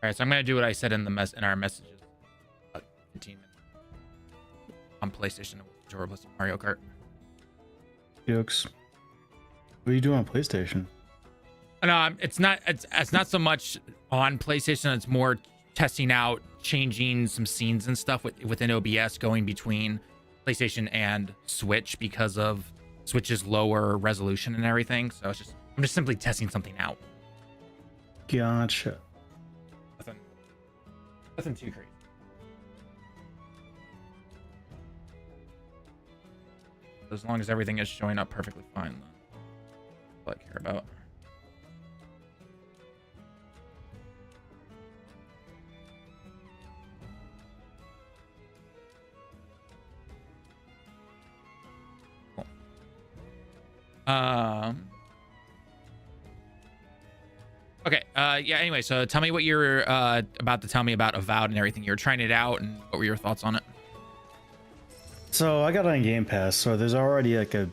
All right, so I'm gonna do what I said in our messages. 15 minutes on PlayStation or Mario Kart. Yokes. What are you doing on PlayStation? No, it's not so much on PlayStation. It's more testing out, changing some scenes and stuff within OBS, going between PlayStation and Switch because of Switch's lower resolution and everything. So I'm just simply testing something out. Gotcha. Nothing too crazy. As long as everything is showing up perfectly fine, that's all I care about. Cool. Okay. Yeah. Anyway, so tell me what you're about to tell me about Avowed and everything. You're trying it out, and what were your thoughts on it? So I got it on Game Pass, so there's already like a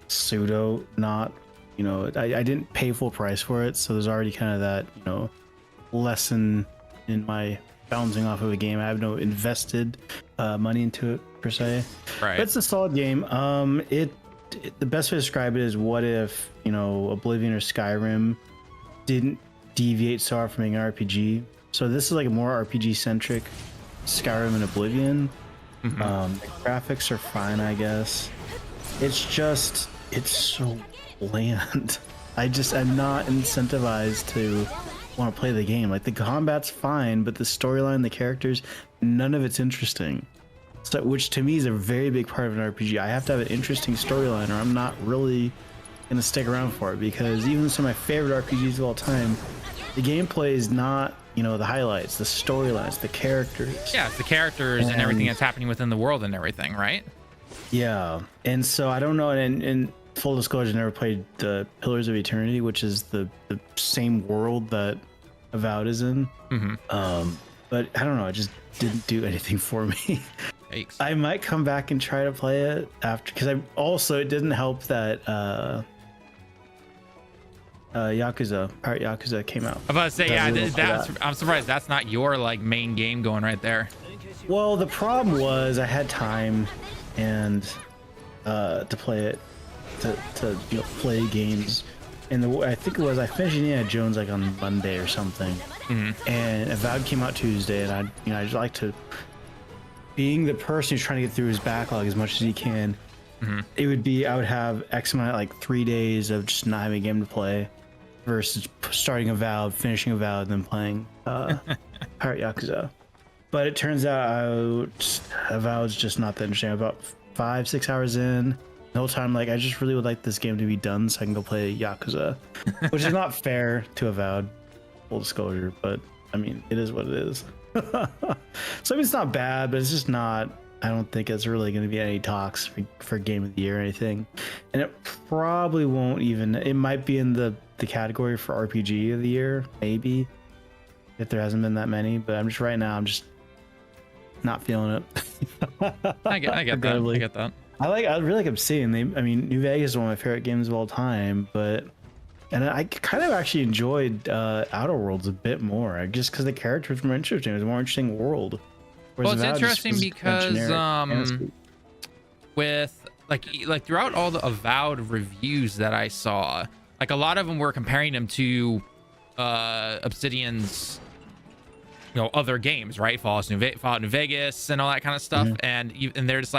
pseudo not, I didn't pay full price for it, so there's already kind of that, lesson in my bouncing off of a game. I have no invested money into it per se. Right. But it's a solid game. The best way to describe it is, what if, Oblivion or Skyrim didn't deviate so far from being an RPG. So this is like a more RPG centric Skyrim and Oblivion. Mm-hmm. The graphics are fine, I guess. It's so bland. I'm not incentivized to want to play the game. Like, the combat's fine, but the storyline, the characters, none of it's interesting. So, which to me is a very big part of an RPG. I have to have an interesting storyline, or I'm not really gonna stick around for it, because even some of my favorite RPGs of all time, the gameplay is not, the highlights, the storylines, the characters. Yeah, it's the characters and everything that's happening within the world and everything, right? Yeah, and so I don't know, and full disclosure, I never played the Pillars of Eternity, which is the same world that Avowed is in. Mm-hmm. But I don't know, it just didn't do anything for me. Yikes. I might come back and try to play it after, because it didn't help that Part Yakuza came out. I'm about to say, I'm surprised that's not your main game going right there. Well, the problem was I had time and to play it, to play games, and I think it was, I finished Indiana Jones on Monday or something, and Avowed came out Tuesday, and I just like to, being the person who's trying to get through his backlog as much as he can. It would be, I would have X amount, 3 days of just not having a game to play, versus starting Avowed, finishing Avowed, and then playing Pirate Yakuza. But it turns out Avowed's just not that interesting. About 5-6 hours in, the whole time, I just really would like this game to be done so I can go play Yakuza, which is not fair to Avowed, full disclosure, but I mean, it is what it is. So it's not bad, but it's just not, I don't think it's really going to be any talks for Game of the Year or anything. And it probably won't even, it might be in the category for RPG of the Year, maybe, if there hasn't been that many, but I'm just not feeling it. I get that. I get that. I really like Obsidian. New Vegas is one of my favorite games of all time, and I kind of actually enjoyed Outer Worlds a bit more, just because the characters were more interesting. It was a more interesting world. Well, it's interesting because with throughout all the Avowed reviews that I saw, a lot of them were comparing them to Obsidian's other games, right? Fallout New Vegas and all that kind of stuff, and they're just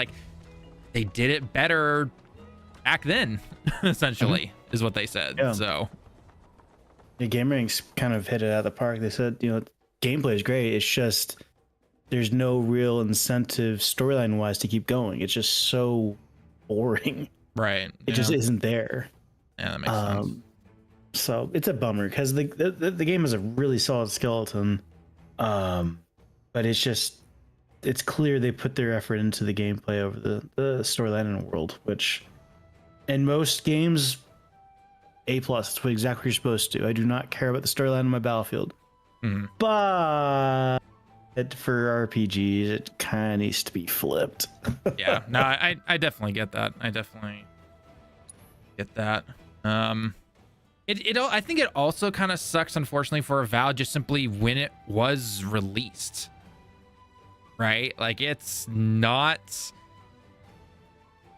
they did it better back then, essentially, is what they said. Yeah. So the GameRanks kind of hit it out of the park. They said, gameplay is great, it's just there's no real incentive storyline wise to keep going. It's just so boring, right? It just isn't there. Yeah, that makes sense. So it's a bummer, because the game is a really solid skeleton, but it's clear they put their effort into the gameplay over the storyline and world, which in most games, A+. That's exactly what you're supposed to. I do not care about the storyline on my Battlefield, but for RPGs, it kind of needs to be flipped. Yeah, no, I definitely get that. I definitely get that. I think it also kind of sucks, unfortunately, for Avowed, just simply when it was released, right? Like it's not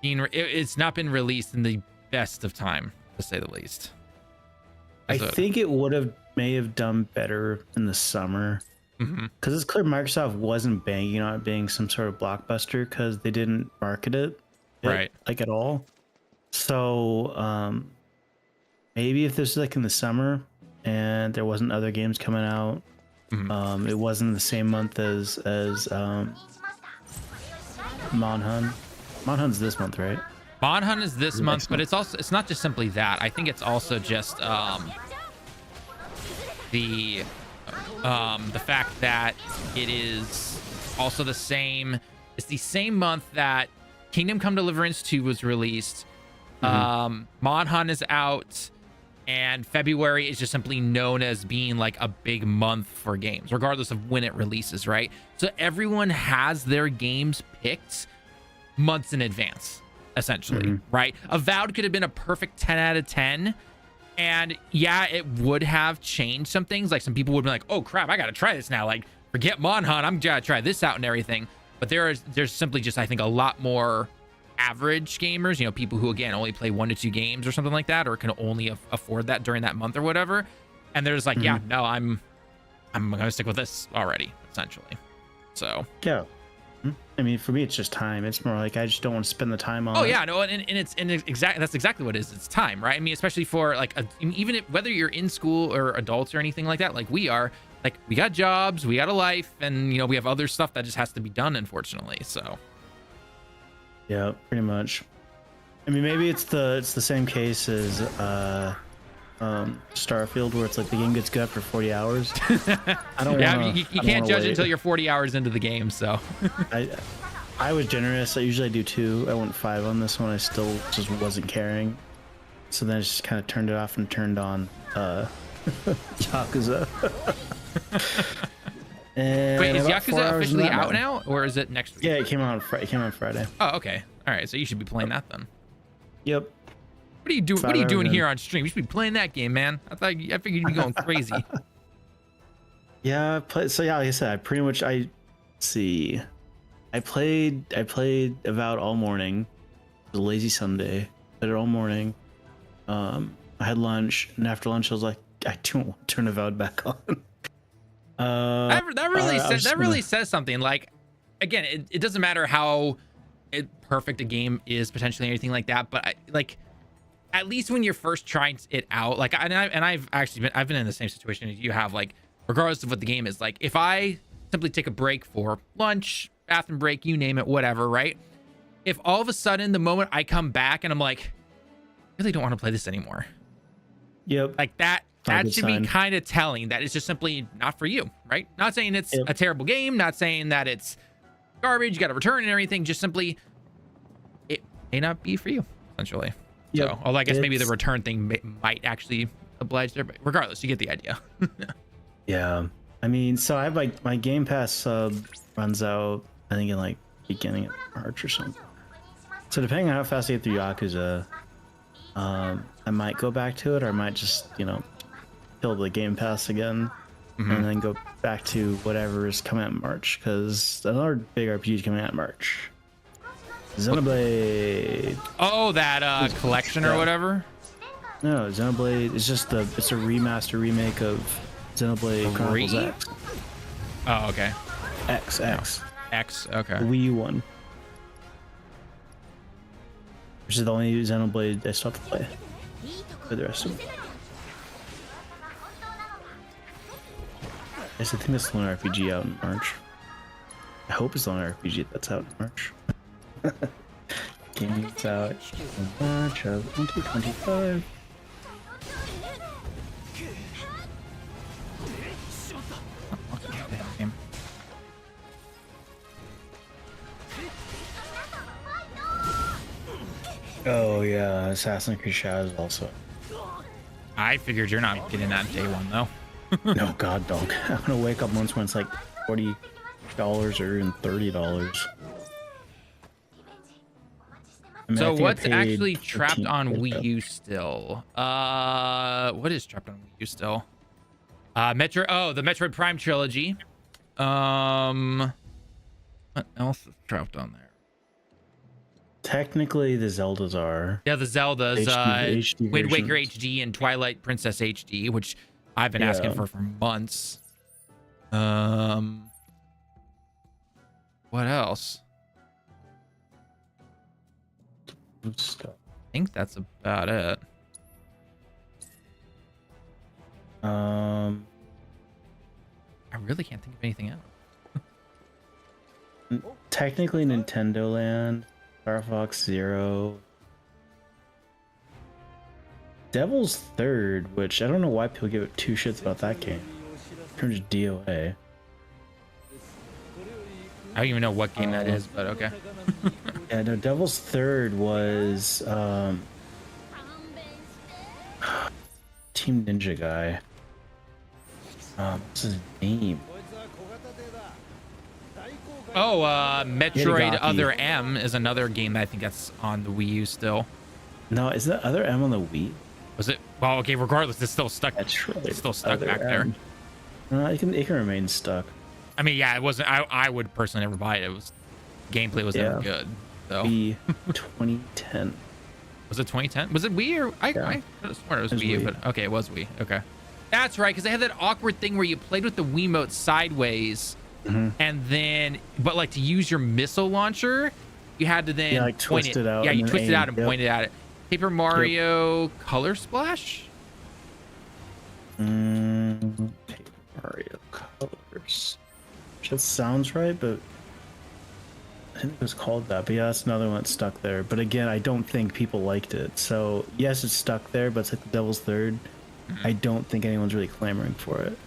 it's not been released in the best of time, to say the least. I think it may have done better in the summer, because it's clear Microsoft wasn't banking on it being some sort of blockbuster because they didn't market it right, like at all. So maybe if this was like in the summer and there wasn't other games coming out, it wasn't the same month as Monhun. Monhun's this month, right? Monhun is this month, but it's not just simply that. I think it's also just the fact that it is also the same. It's the same month that Kingdom Come Deliverance 2 was released. Monhun is out, and February is just simply known as being like a big month for games, regardless of when it releases, right? So everyone has their games picked months in advance, essentially, right? Avowed could have been a perfect 10 out of 10. And yeah, it would have changed some things. Like some people would be like, oh crap, I gotta try this now. Like forget Monhun, I'm gonna try this out and everything. But there's simply just, I think, a lot more average gamers, you know, people who again only play 1 to 2 games or something like that, or can only afford that during that month or whatever. And there's like, yeah, no, I'm gonna stick with this already, essentially. So yeah. I mean, for me, it's just time. It's more like I just don't want to spend the time on. Oh yeah, no, and it's that's exactly what it is. It's time, right? I mean, especially for like even if, whether you're in school or adults or anything like that, like we are, like we got jobs, we got a life, and you know we have other stuff that just has to be done, unfortunately. So yeah, pretty much. I mean, maybe it's the same case as Starfield, where it's like the game gets good after 40 hours. I don't. Yeah, you can't judge until you're 40 hours into the game. So I was generous. I usually do 2. I went 5 on this one. I still just wasn't caring. So then I just kind of turned it off and turned on Yakuza. Wait, is Yakuza officially out now, or is it next week? Yeah, it came out on Friday. Oh, okay. All right, so you should be playing that then. Yep. What are you doing? What are you doing here on stream? You should be playing that game, man. I figured you'd be going crazy. Yeah, so yeah, like I said, I played Avowed all morning. It was a lazy Sunday. Played it all morning. I had lunch, and after lunch, I was like, I don't want to turn Avowed back on. That really says something. Like, again, it doesn't matter how perfect a game is potentially, anything like that, but at least when you're first trying it out, like, I've been in the same situation as you have, like, regardless of what the game is, like, if I simply take a break for lunch, bathroom break, you name it, whatever, right? If all of a sudden the moment I come back and I'm like, I really don't want to play this anymore. Yep. Like that should be kind of telling that it's just simply not for you, right? Not saying it's a terrible game, not saying that it's garbage, you got to return and everything, just simply it may not be for you, essentially. Yep. So, although I guess maybe the return thing might actually oblige there, but regardless, you get the idea. Yeah. I mean, so I have like my Game Pass sub runs out, I think in like beginning of March or something. So depending on how fast I get through Yakuza, I might go back to it, or I might just, kill the Game Pass again, and then go back to whatever is coming out in March, because another big RPG is coming out in March. Xenoblade. Oh, that collection or whatever? No, Xenoblade is just it's a remaster remake of Xenoblade Chronicles X. Oh, okay. X, okay. The Wii U one. Which is the only Xenoblade I still have to play for the rest of them. Yes, I think that's the only RPG out in March. I hope it's the only RPG that's out in March. Game's out in March of 2025. Oh yeah, Assassin's Creed Shadows also. I figured you're not getting that day one though. No, God, dog. I'm gonna wake up once when it's like $40 or even $30. I mean, So I think I what's paid actually trapped 15 on for Wii it. U still? What is trapped on Wii U still? Metro. Oh, the Metroid Prime trilogy. What else is trapped on there? Technically, the Zeldas are Yeah, the Zeldas, HD Wind Waker versions. HD and Twilight Princess HD, which I've been asking Yeah. for months. What else? Stuff. I think that's about it. I really can't think of anything else. Technically, Nintendo Land, Star Fox Zero, Devil's Third, which I don't know why people give it two shits about that game. In terms of DOA. I don't even know what game that is, but okay. Yeah, no, Devil's Third was Team Ninja guy. What's his name? Oh, Metroid Hitagaki. Other M is another game that I think that's on the Wii U still. No, is that other M on the Wii? Was it? Well, okay, regardless, it's still stuck. That's right. It's still stuck Other back there. M. It can remain stuck. I mean, yeah, it wasn't. I would personally never buy it. It was gameplay was never good. So Wii 2010. was it 2010? Was it Wii or I could have sworn it was Wii U, Wii. but okay, it was Wii. Okay, that's right, because they had that awkward thing where you played with the Wiimote sideways, and then but like to use your missile launcher, you had to then like point twist it out Yeah, and you then twist it aim. out and Yep. point it at it. Paper Mario Color Splash. Paper Mario Colors. That sounds right, but I think it was called that. But yeah, that's another one that's stuck there. But again, I don't think people liked it. So yes, it's stuck there, but it's like the Devil's Third. I don't think anyone's really clamoring for it.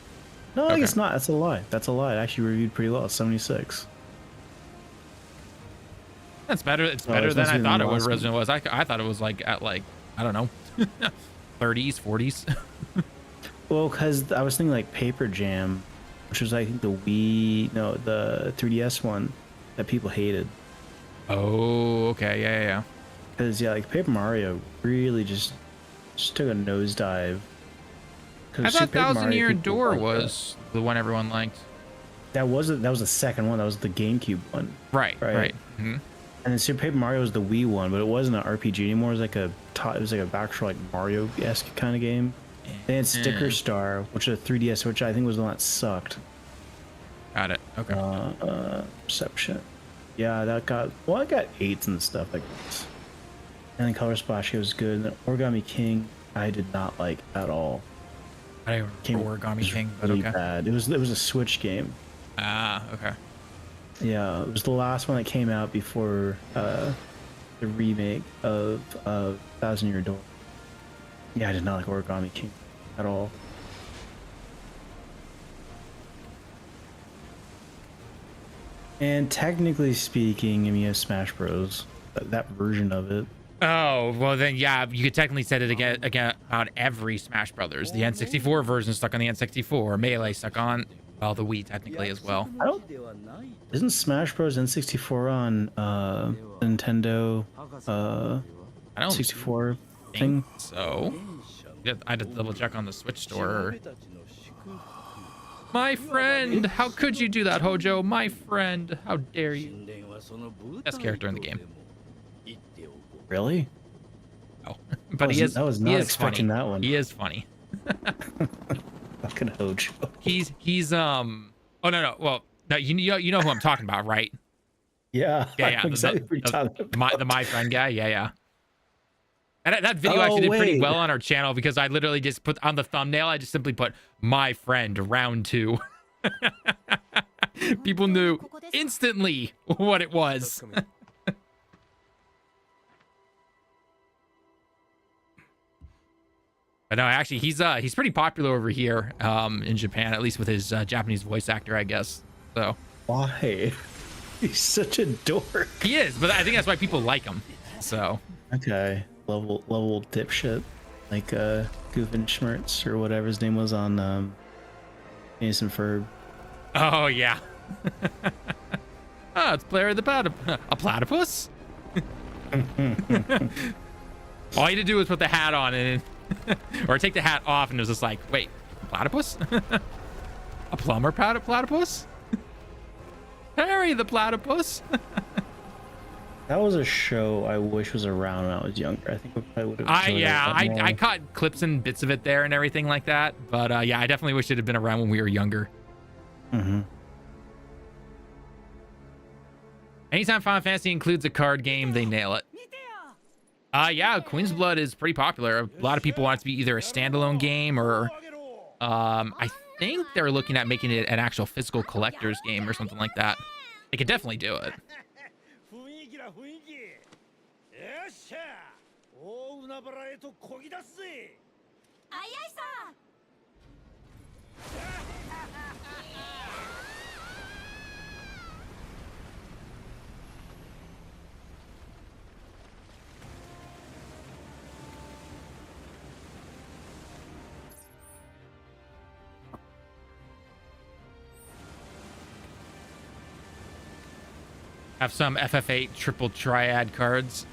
No, I guess not. That's a lie. That's a lie. It actually reviewed pretty well. 76. That's better. It's Oh, better it's than must I be thought the it last originally was. I thought it was like at like I don't know, 30s, 40s. Well, because I was thinking like Paper Jam, which was I think the 3DS one that people hated. Oh, okay, yeah. Because yeah, like Paper Mario really just took a nosedive. I thought Thousand Year Door was the one everyone liked. That was the second one. That was the GameCube one. Right. And then Super Paper Mario was the Wii one, but it wasn't an RPG anymore. It was like a actual like Mario-esque kind of game. They had Sticker Star, which is a 3DS, which I think was the one that sucked. Got it. Okay. Reception. Yeah, that got I got 8s and stuff like this. And then Color Splash was good. And then Origami King, I did not like at all. I don't remember Origami King, but really okay. bad. It was a Switch game. Ah, okay. Yeah, it was the last one that came out before the remake of Thousand Year Door. Yeah, I did not like Origami King at all. And technically speaking, I mean, you have Smash Bros. That version of it. Oh, well then, yeah, you could technically say it again about every Smash Brothers. The N64 version stuck on the N64. Melee stuck on, well, the Wii technically as well. Isn't Smash Bros. N64 on Nintendo I don't 64 think thing? so. I had to double check on the Switch store. My friend, how could you do that, Hojo? My friend, how dare you? Best character in the game. Really? Oh, but he is. I was he not is expecting funny. that one. He is funny. Fucking Hojo. He's Oh no. Well, no, you know who I'm talking about, right? Yeah. Yeah. I know exactly what you're talking about. My friend guy. Yeah. And that video actually did pretty well on our channel because I literally just put on the thumbnail. I just simply put "my friend round 2." People knew instantly what it was. But no, actually, he's pretty popular over here in Japan, at least with his Japanese voice actor, I guess. So Why? He's such a dork. he is, but I think that's why people like him. So Okay. Level dipshit. Like Goofenschmerz or whatever his name was on Phineas and Ferb. oh yeah. Oh, it's Player of the Platypus. A platypus? All you had to do was put the hat on and or take the hat off, and it was just like, wait, platypus? A plumber platypus? Harry the platypus. That was a show I wish was around when I was younger. I think we probably would have. I caught clips and bits of it there and everything like that. But yeah, I definitely wish it had been around when we were younger. Mm-hmm. Anytime Final Fantasy includes a card game, they nail it. Yeah, Queen's Blood is pretty popular. A lot of people want it to be either a standalone game or I think they're looking at making it an actual physical collector's game or something like that. They could definitely do it. Have some FF8 triple triad cards.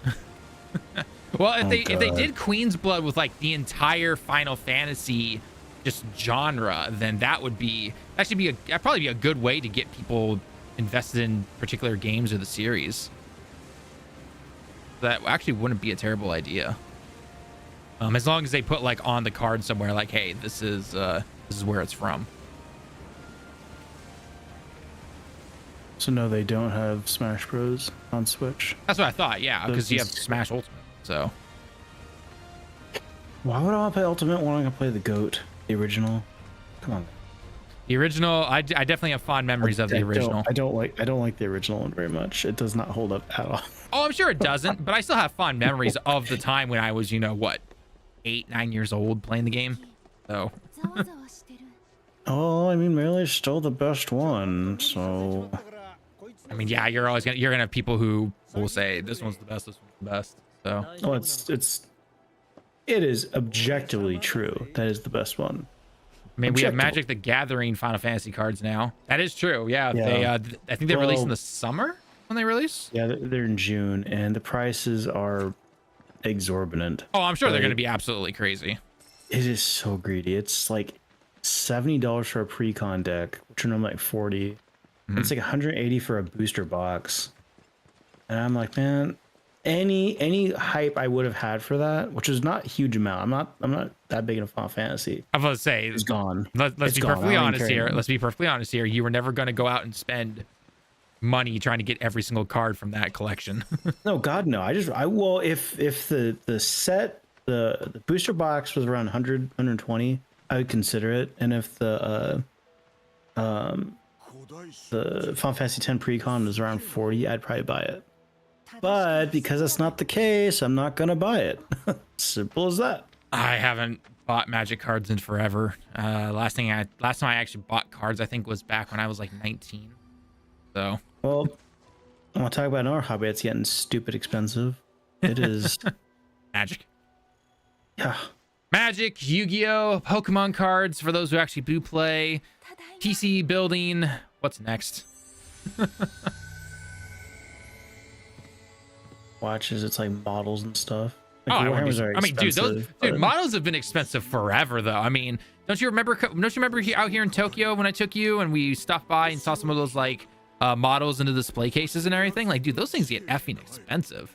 Well, if they did Queen's Blood with like the entire Final Fantasy just genre, then that'd probably be a good way to get people invested in particular games or the series. That actually wouldn't be a terrible idea. As long as they put like on the card somewhere like, hey, this is where it's from. So no, they don't have Smash Bros on Switch. That's what I thought. Yeah, because you have Smash Ultimate. So why would I want to play Ultimate when I can play the GOAT, the original? Come on. The original, I definitely have fond memories of the original. I don't like the original one very much. It does not hold up at all. Oh, I'm sure it doesn't, but I still have fond memories of the time when I was, 8, 9 years old playing the game. So. Oh, I mean, Melee's still the best one, so. I mean, yeah, you're gonna have people who will say this one's the best, this one's the best. So. Oh, it is objectively true. That is the best one. I mean, we have Magic the Gathering Final Fantasy cards now. That is true. Yeah. They, I think they release in the summer when they release. Yeah, they're in June, and the prices are exorbitant. Oh, I'm sure they're going to be absolutely crazy. It is so greedy. It's like $70 for a pre-con deck, which are normally like $40. Mm-hmm. It's like $180 for a booster box, and I'm like, man, any hype I would have had for that, which is not a huge amount. I'm not that big in Final Fantasy. I was about to say it's gone. Let's be perfectly honest here. Let's be perfectly honest here. You were never going to go out and spend money trying to get every single card from that collection. No, God, no. If the set, the booster box was around 100, 120, I would consider it. And if the Final Fantasy X pre-con was around 40, I'd probably buy it. But because that's not the case, I'm not gonna buy it. Simple as that. I haven't bought Magic cards in forever. Last time I actually bought cards, I think, was back when I was like 19. So. Well, I want to talk about another hobby that's getting stupid expensive. It is Magic. Yeah. Magic, Yu-Gi-Oh, Pokemon cards for those who actually do play. TC building. What's next? Watches, it's like models and stuff. Like I mean, dude, models have been expensive forever, though. I mean, don't you remember out here in Tokyo when I took you and we stopped by and saw some of those like models in the display cases and everything? Like, dude, those things get effing expensive.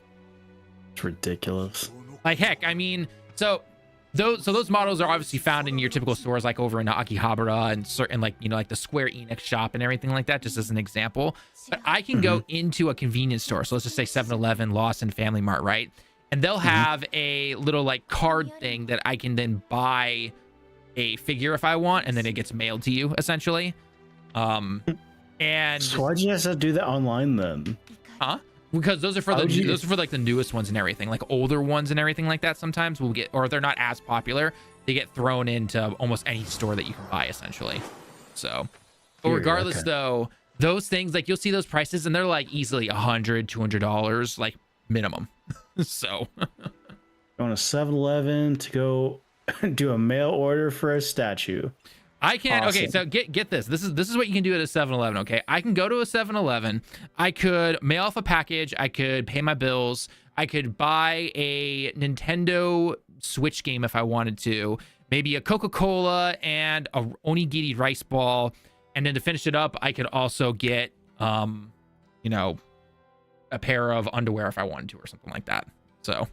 It's ridiculous. Like, heck, I mean, those models are obviously found in your typical stores, like over in Akihabara and certain, like, like the Square Enix shop and everything like that, just as an example. But I can go into a convenience store. So let's just say 7-Eleven, Lawson, Family Mart, right? And they'll have a little like card thing that I can then buy a figure if I want, and then it gets mailed to you essentially. And so why'd you have to do that online then? Huh? Because those are for like the newest ones and everything, like older ones and everything like that. Sometimes will get, or they're not as popular, they get thrown into almost any store that you can buy essentially. So, but regardless though, those things, like, you'll see those prices and they're like easily $100, $200 like minimum. So going to 7-Eleven to go do a mail order for a statue. I can. Awesome. Okay, so get this. This is what you can do at a 7-Eleven. Okay, I can go to a 7-Eleven. I could mail off a package. I could pay my bills. I could buy a Nintendo Switch game if I wanted to, maybe a Coca-Cola and a onigiri rice ball, and then to finish it up, I could also get, you know, a pair of underwear if I wanted to or something like that. So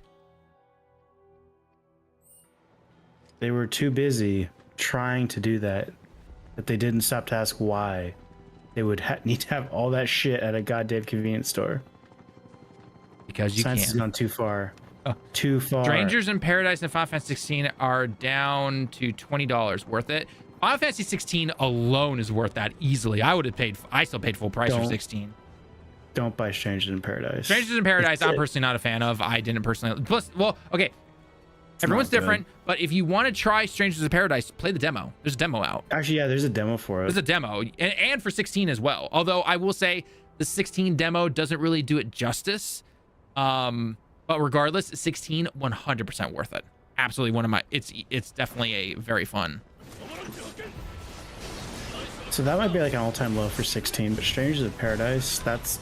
They were too busy trying to do that they didn't stop to ask why they would need to have all that shit at a goddamn convenience store. Because you Science can't. has gone too far. Oh. Too far. Strangers in Paradise and Final Fantasy 16 are down to $20. Worth it. Final Fantasy 16 alone is worth that easily. I still paid full price for 16. Don't buy Strangers in Paradise. Strangers in Paradise, I'm personally not a fan of. I didn't personally. Plus, well, okay. Everyone's different, but if you want to try Strangers in Paradise, play the demo. There's a demo out. Actually, yeah, there's a demo for it. There's a demo, and for 16 as well. Although I will say the 16 demo doesn't really do it justice. But regardless, 16 100% worth it. Absolutely one of my. It's definitely a very fun. So that might be like an all-time low for 16, but Strangers in Paradise, that's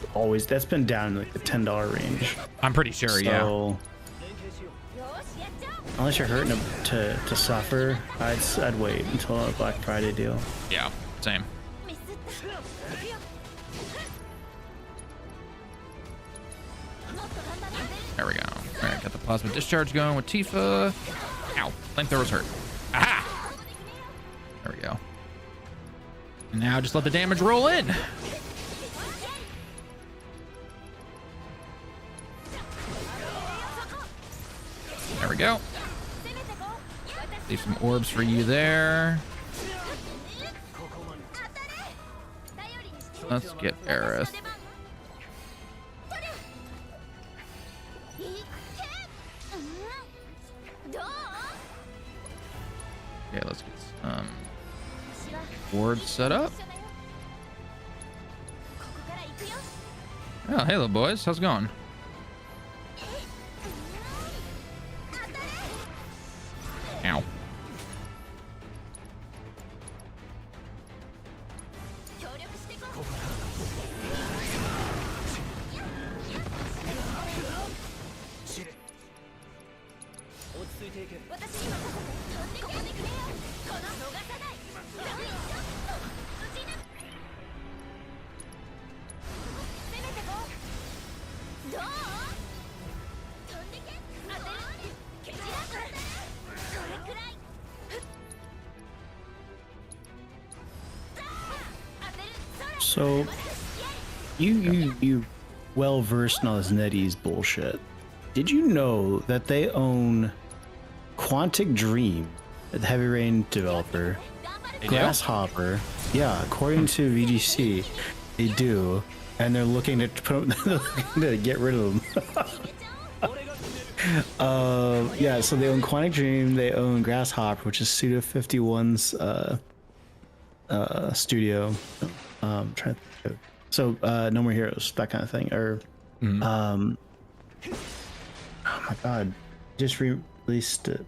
been down in like the $10 range. I'm pretty sure, so, unless you're hurting to suffer, I'd wait until a Black Friday deal. Yeah, same. There we go. All right, got the plasma discharge going with Tifa. Ow, flamethrower's hurt. Aha! There we go. And now just let the damage roll in. There we go. Leave some orbs for you there. Let's get Aerith. Okay, let's get some wards set up. Oh, hey, little boys. How's it going? Ow. So, you well versed in all this NetEase bullshit. Did you know that they own Quantic Dream, the Heavy Rain developer, Grasshopper? Yeah, according to VGC, they do, and they're looking to get rid of them. Yeah, so they own Quantic Dream, they own Grasshopper, which is Suda 51's studio. Trying to think of, so No More Heroes, that kind of thing, or oh my god, just released it.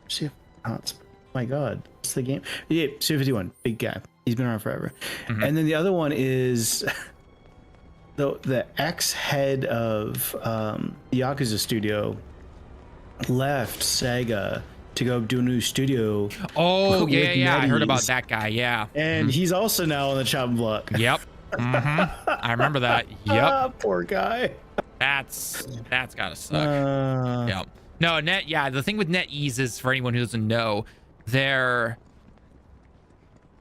See if not, my god, what's the game? Yeah, Suda 51, big guy, he's been around forever. And then the other one is the ex-head of the Yakuza studio left Sega to go do a new studio. Oh, yeah. I heard about NetEase. that guy. Yeah. And he's also now on the chopping block. Yep. I remember that. Yep. Poor guy. That's gotta suck. Yep. No, the thing with NetEase is, for anyone who doesn't know, they're,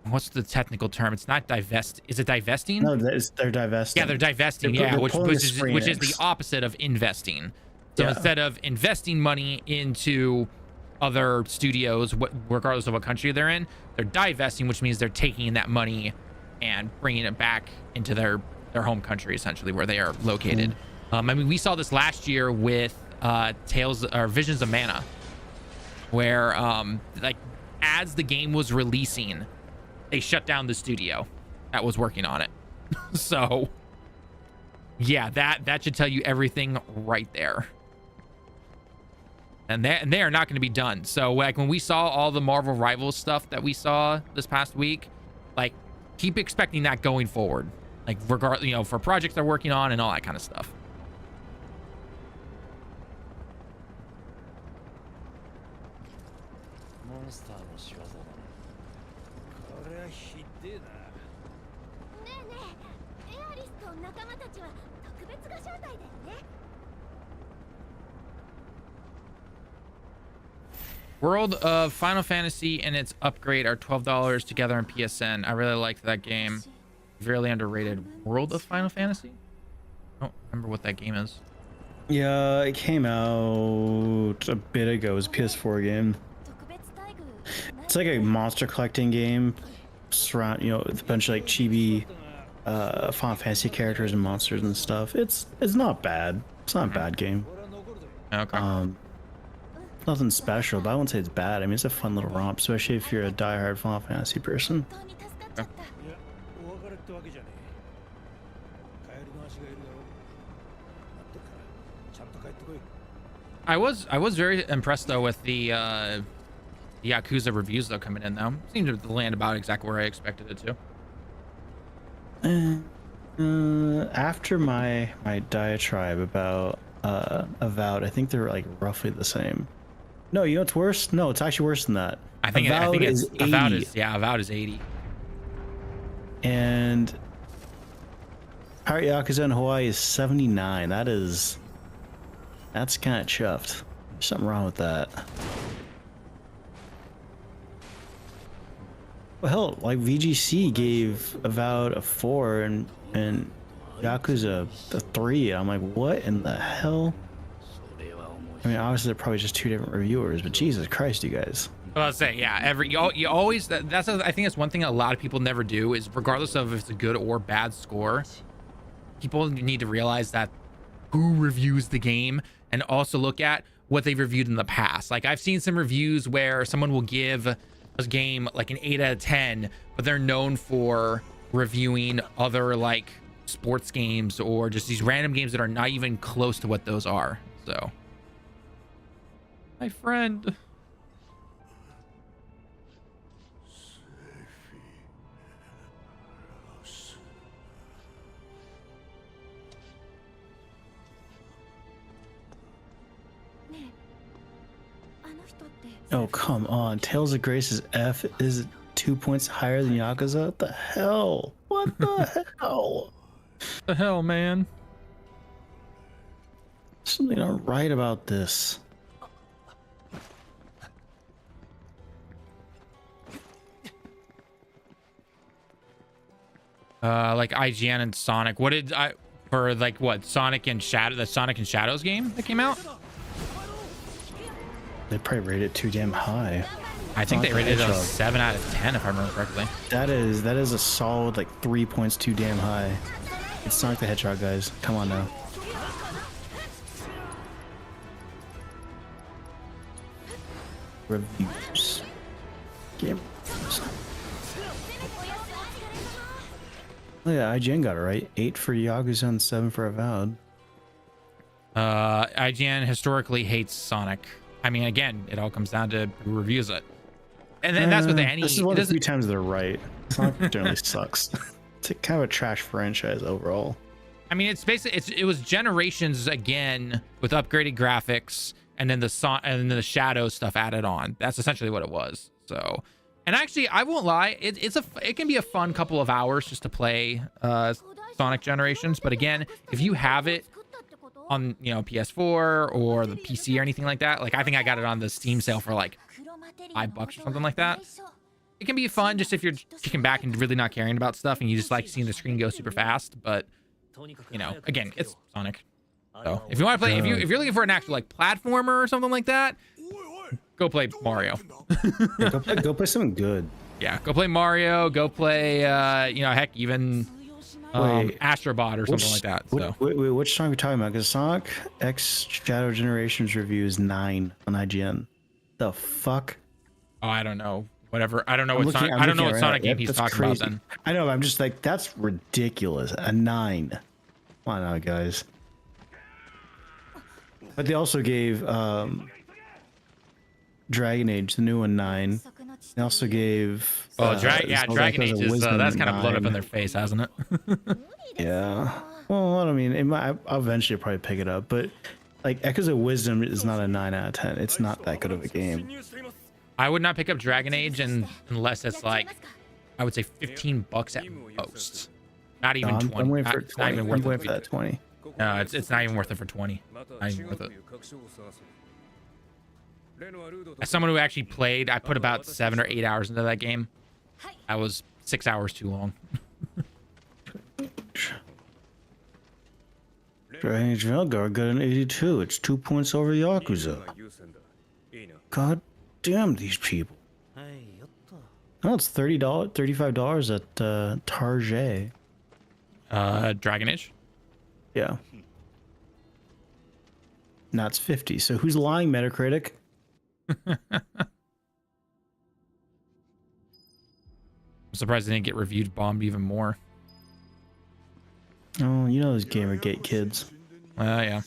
what's the technical term? It's not divest. Is it divesting? No, they're divesting. Yeah, they're divesting. They're which pulling is the opposite of investing. So instead of investing money into other studios, regardless of what country they're in, they're divesting, which means they're taking that money and bringing it back into their home country, essentially, where they are located. I mean, we saw this last year with Visions of Mana, where like as the game was releasing, they shut down the studio that was working on it. So yeah, that should tell you everything right there. And they are not going to be done. So like when we saw all the Marvel Rivals stuff that we saw this past week, like keep expecting that going forward. Like regardless, for projects they're working on and all that kind of stuff. World of Final Fantasy and its upgrade are $12 together on PSN. I really liked that game. Severely underrated. World of Final Fantasy? I don't remember what that game is. Yeah, it came out a bit ago. It was a PS4 game. It's like a monster collecting game. Surround, with a bunch of like chibi Final Fantasy characters and monsters and stuff. It's not bad. It's not a bad game. Okay. Nothing special, but I wouldn't say it's bad. I mean, it's a fun little romp, especially if you're a diehard Final Fantasy person. Okay. I was very impressed though with the Yakuza reviews though coming in though. Seemed to land about exactly where I expected it to. After my diatribe about Avowed, I think they're like roughly the same. No, you know what's worse? No, it's actually worse than that. I think it's 80. Avowed is 80. And Pirate Yakuza in Hawaii is 79. That's kind of chuffed. There's something wrong with that. Well, hell, like VGC gave Avowed a 4 and Yakuza a 3. I'm like, what in the hell? I mean, obviously they're probably just two different reviewers, but Jesus Christ, you guys. Well, I'll say, yeah, you always, I think that's one thing a lot of people never do is regardless of if it's a good or bad score, people need to realize that who reviews the game and also look at what they've reviewed in the past. Like I've seen some reviews where someone will give a game like an 8 out of 10, but they're known for reviewing other like sports games or just these random games that are not even close to what those are. So, my friend. Oh, come on. Tales of Grace's F is 2 points higher than Yakuza? What the hell? What the hell? The hell, man? Something not right about this. Like IGN and Sonic. What did I for like what Sonic and Shadow? The Sonic and Shadows game that came out. They probably rated it too damn high. I think they rated it a 7 out of 10 if I remember correctly. That is a solid like 3 points too damn high. It's Sonic the Hedgehog, guys. Come on now. Reviews. Game. Oh yeah, IGN got it right. 8 for Yakuza and 7 for Avowed. IGN historically hates Sonic. I mean, again, it all comes down to who reviews it. And then that's what any. This is one of the few times they're right. Sonic generally sucks. It's kind of a trash franchise overall. I mean, it's basically it was Generations again with upgraded graphics and then the Shadow stuff added on. That's essentially what it was. So, and actually, I won't lie, it can be a fun couple of hours just to play Sonic Generations. But again, if you have it on PS4 or the PC or anything like that, like I think I got it on the Steam sale for like $5 or something like that. It can be fun just if you're kicking back and really not caring about stuff and you just like seeing the screen go super fast. But again, it's Sonic. So if you want to play, if you're looking for an actual like platformer or something like that, go play Mario. Yeah, go play something good. Yeah, go play Mario. Go play heck, even Astrobot or something like that. So wait, which song are we talking about? Because Sonic X Shadow Generations review is 9 on IGN. The fuck? Oh, I don't know. Whatever. I don't know what Sonic. I don't know what Sonic game he's talking about. Then I know. I'm just like, that's ridiculous. A 9. Come on now, guys. But they also gave Dragon Age, the new one, 9. They also gave. Dragon Age is that's kind of blown up in their face, hasn't it? Yeah. Well, I mean, I'll eventually probably pick it up, but like Echoes of Wisdom is not a 9 out of 10. It's not that good of a game. I would not pick up Dragon Age unless it's like, I would say $15 at most. Not even No, 20. I'm waiting for It's not 20. even I'm worth waiting it. for that 20. No, it's not even worth it for 20. Not even worth it. As someone who actually played, I put about 7 or 8 hours into that game. I was 6 hours too long. Dragon Age Valgar got an 82. It's 2 points over Yakuza. God damn these people. Oh, it's $30, $35 at Target. Dragon Age? Yeah. Now it's 50. So who's lying, Metacritic? I'm surprised they didn't get reviewed bombed even more. Oh, you know those Gamergate kids. Yeah.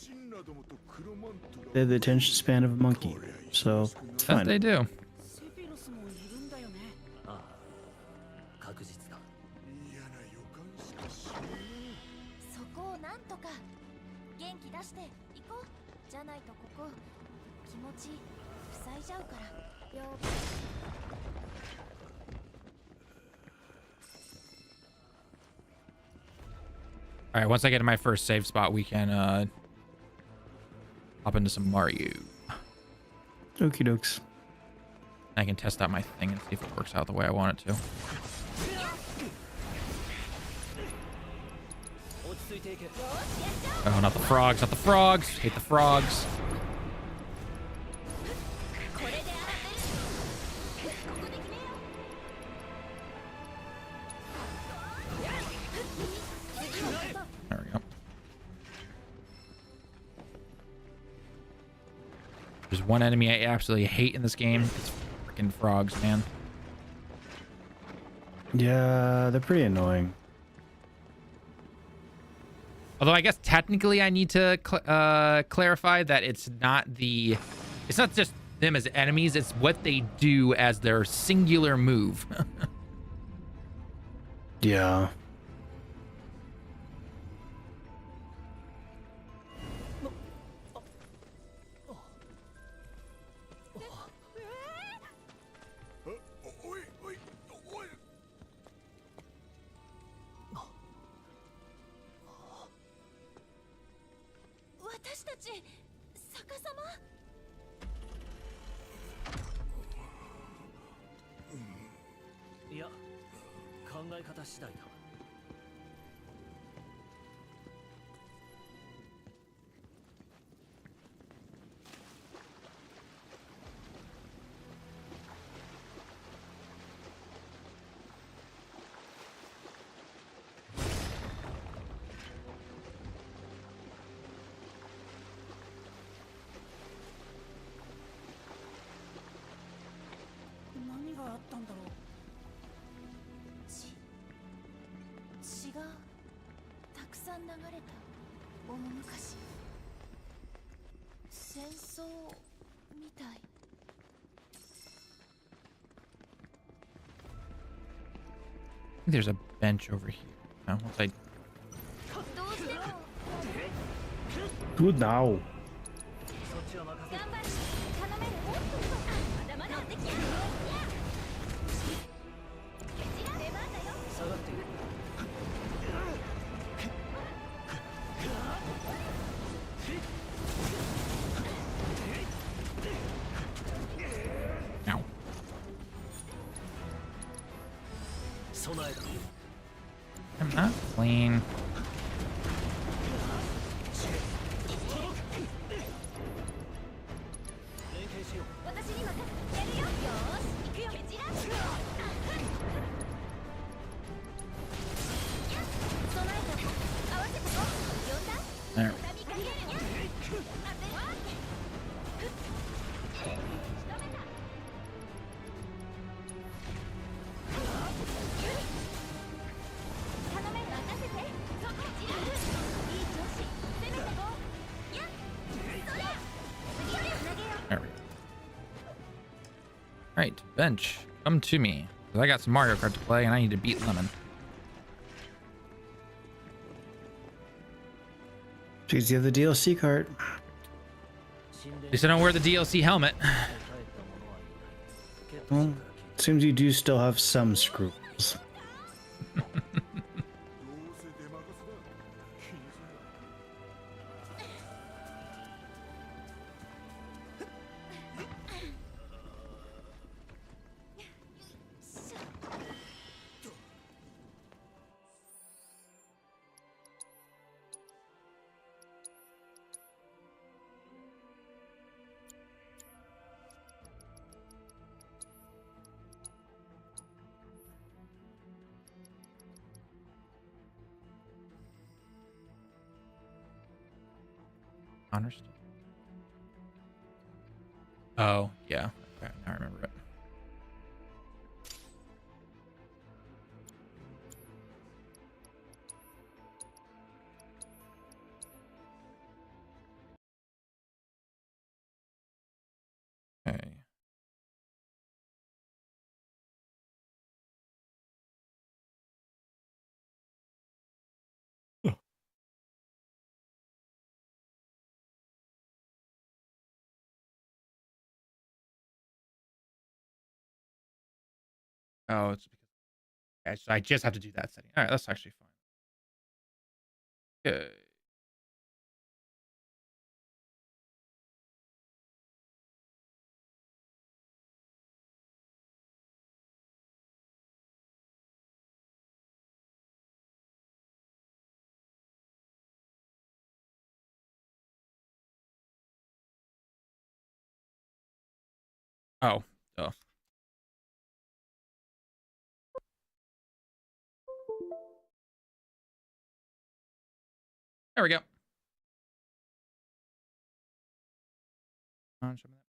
They have the attention span of a monkey. So it's That fine. they do. 塞いじゃうからよ。 All right, once I get to my first save spot, we can hop into some Mario. Okie dokes. I can test out my thing and see if it works out the way I want it to. Oh, not the frogs, not the frogs. Hate the frogs. There we go. There's one enemy I absolutely hate in this game. It's freaking frogs, man. Yeah, they're pretty annoying. Although I guess technically I need to clarify that it's not just them as enemies, it's what they do as their singular move. Yeah. There's a bench over here. Oh, once I... Good now. Ow. I'm not clean. There. There we go. Right, bench, come to me. 'Cause I got some Mario Kart to play and I need to beat Lemon. Jeez, you have the DLC cart. At least I don't wear the DLC helmet. Well, seems you do still have some scruples. Honors. Oh, yeah. Okay, I remember it. Okay. Oh, it's because okay, so I just have to do that setting. All right, that's actually fine. Okay. Oh, oh. There we go.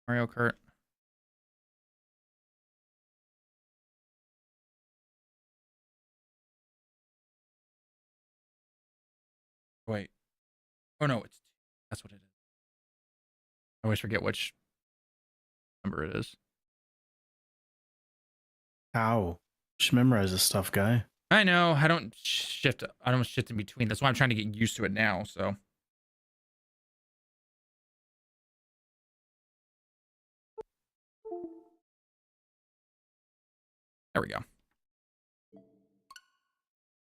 Mario Kart. Wait. Oh no, that's what it is. I always forget which number it is. How? Just memorize this stuff, guy. I know. I don't shift. I don't shift in between. That's why I'm trying to get used to it now. So. There we go.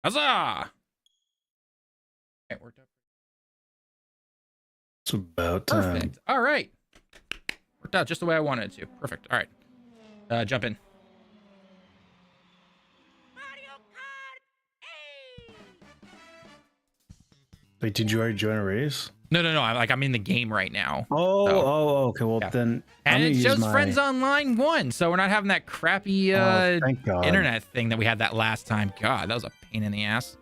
Huzzah! It worked out. It's about time. Perfect. All right. Worked out just the way I wanted it to. Perfect. All right. Jump in. Wait, did you already join a race? No. I'm in the game right now. Oh, So, okay. Well, yeah. then. And it shows Friends Online 1, so we're not having that crappy thank God. internet thing that we had that last time. God, that was a pain in the ass.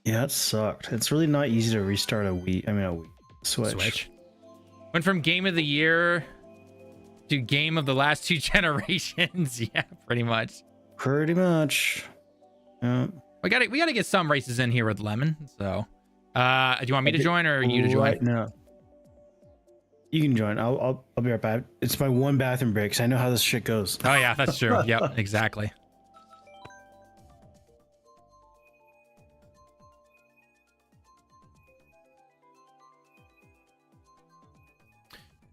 Yeah, it sucked. It's really not easy to restart a Switch. Went from game of the year to game of the last 2 generations. Yeah, pretty much. Pretty much. Yeah. We gotta get some races in here with Lemon. So, do you want me to join or you to join? Right, no. You can join. I'll be right back. It's my one bathroom break, so I know how this shit goes. Oh yeah, that's true. Yep, exactly.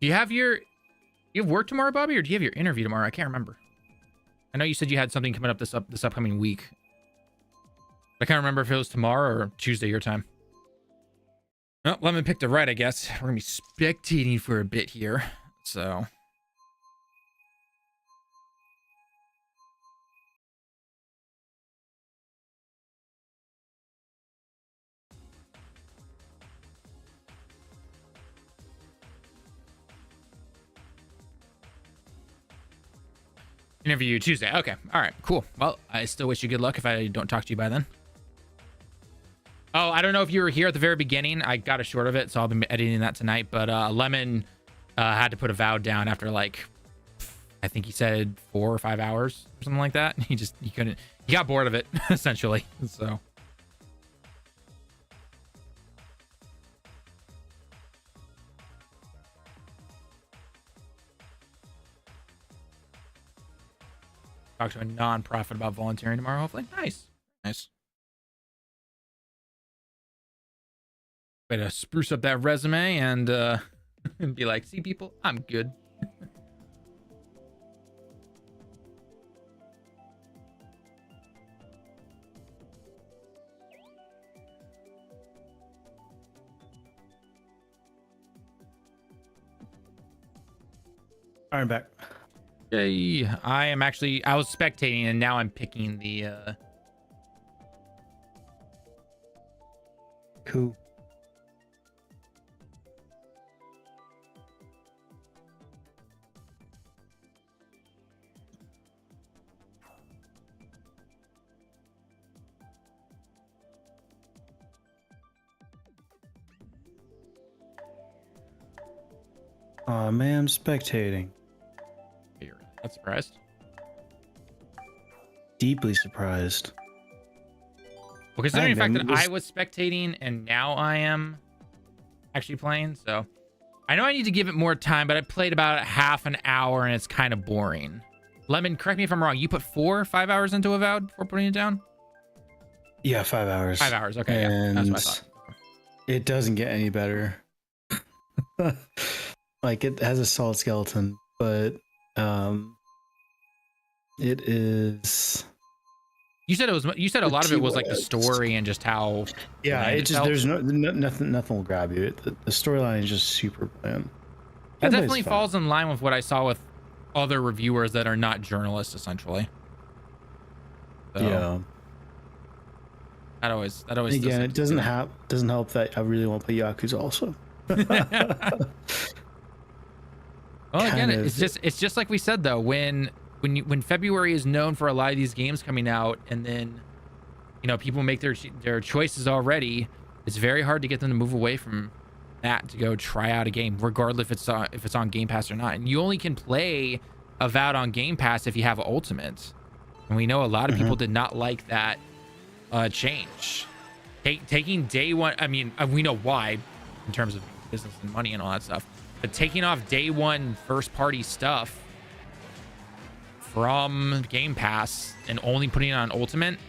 Do you have work tomorrow, Bobby, or do you have your interview tomorrow? I can't remember. I know you said you had something coming up this upcoming week. I can't remember if it was tomorrow or Tuesday your time. Oh, Lemon picked it right, I guess. We're gonna be spectating for a bit here, so. Interview Tuesday. Okay. All right. Cool. Well, I still wish you good luck if I don't talk to you by then. Oh, I don't know if you were here at the very beginning. I got a short of it, so I'll be editing that tonight. But Lemon had to put a vow down after I think he said 4 or 5 hours or something like that. He got bored of it essentially. So. Talk to a non-profit about volunteering tomorrow, hopefully. Nice. Way to spruce up that resume and and be like, see people, I'm good. All right, back. Yay. I was spectating and now I'm picking the Cool. Oh man, I'm spectating. You're not surprised. Deeply surprised. Well, considering the fact man, that I was spectating and now I am actually playing, so I know I need to give it more time, but I played about half an hour and it's kind of boring. Lemon, correct me if I'm wrong. You put 4 or 5 hours into Avowed before putting it down? Yeah, 5 hours. 5 hours. Okay, yeah, that's what I thought. It doesn't get any better. Like it has a solid skeleton, but it is. You said a lot of it was like the story and just how. Yeah, it just there's nothing will grab you. The storyline is just super bland. It definitely falls in line with what I saw with other reviewers that are not journalists, essentially. So, yeah. That always. Again, it doesn't help that I really want to play Yakuza also. Well, again, it's just like we said though. When February is known for a lot of these games coming out, and then people make their choices already, it's very hard to get them to move away from that to go try out a game, regardless if it's on Game Pass or not. And you only can play Avowed on Game Pass if you have Ultimate, and we know a lot of people did not like that change. Taking day one. I mean, we know why, in terms of business and money and all that stuff. But taking off day one first party stuff from Game Pass and only putting it on Ultimate,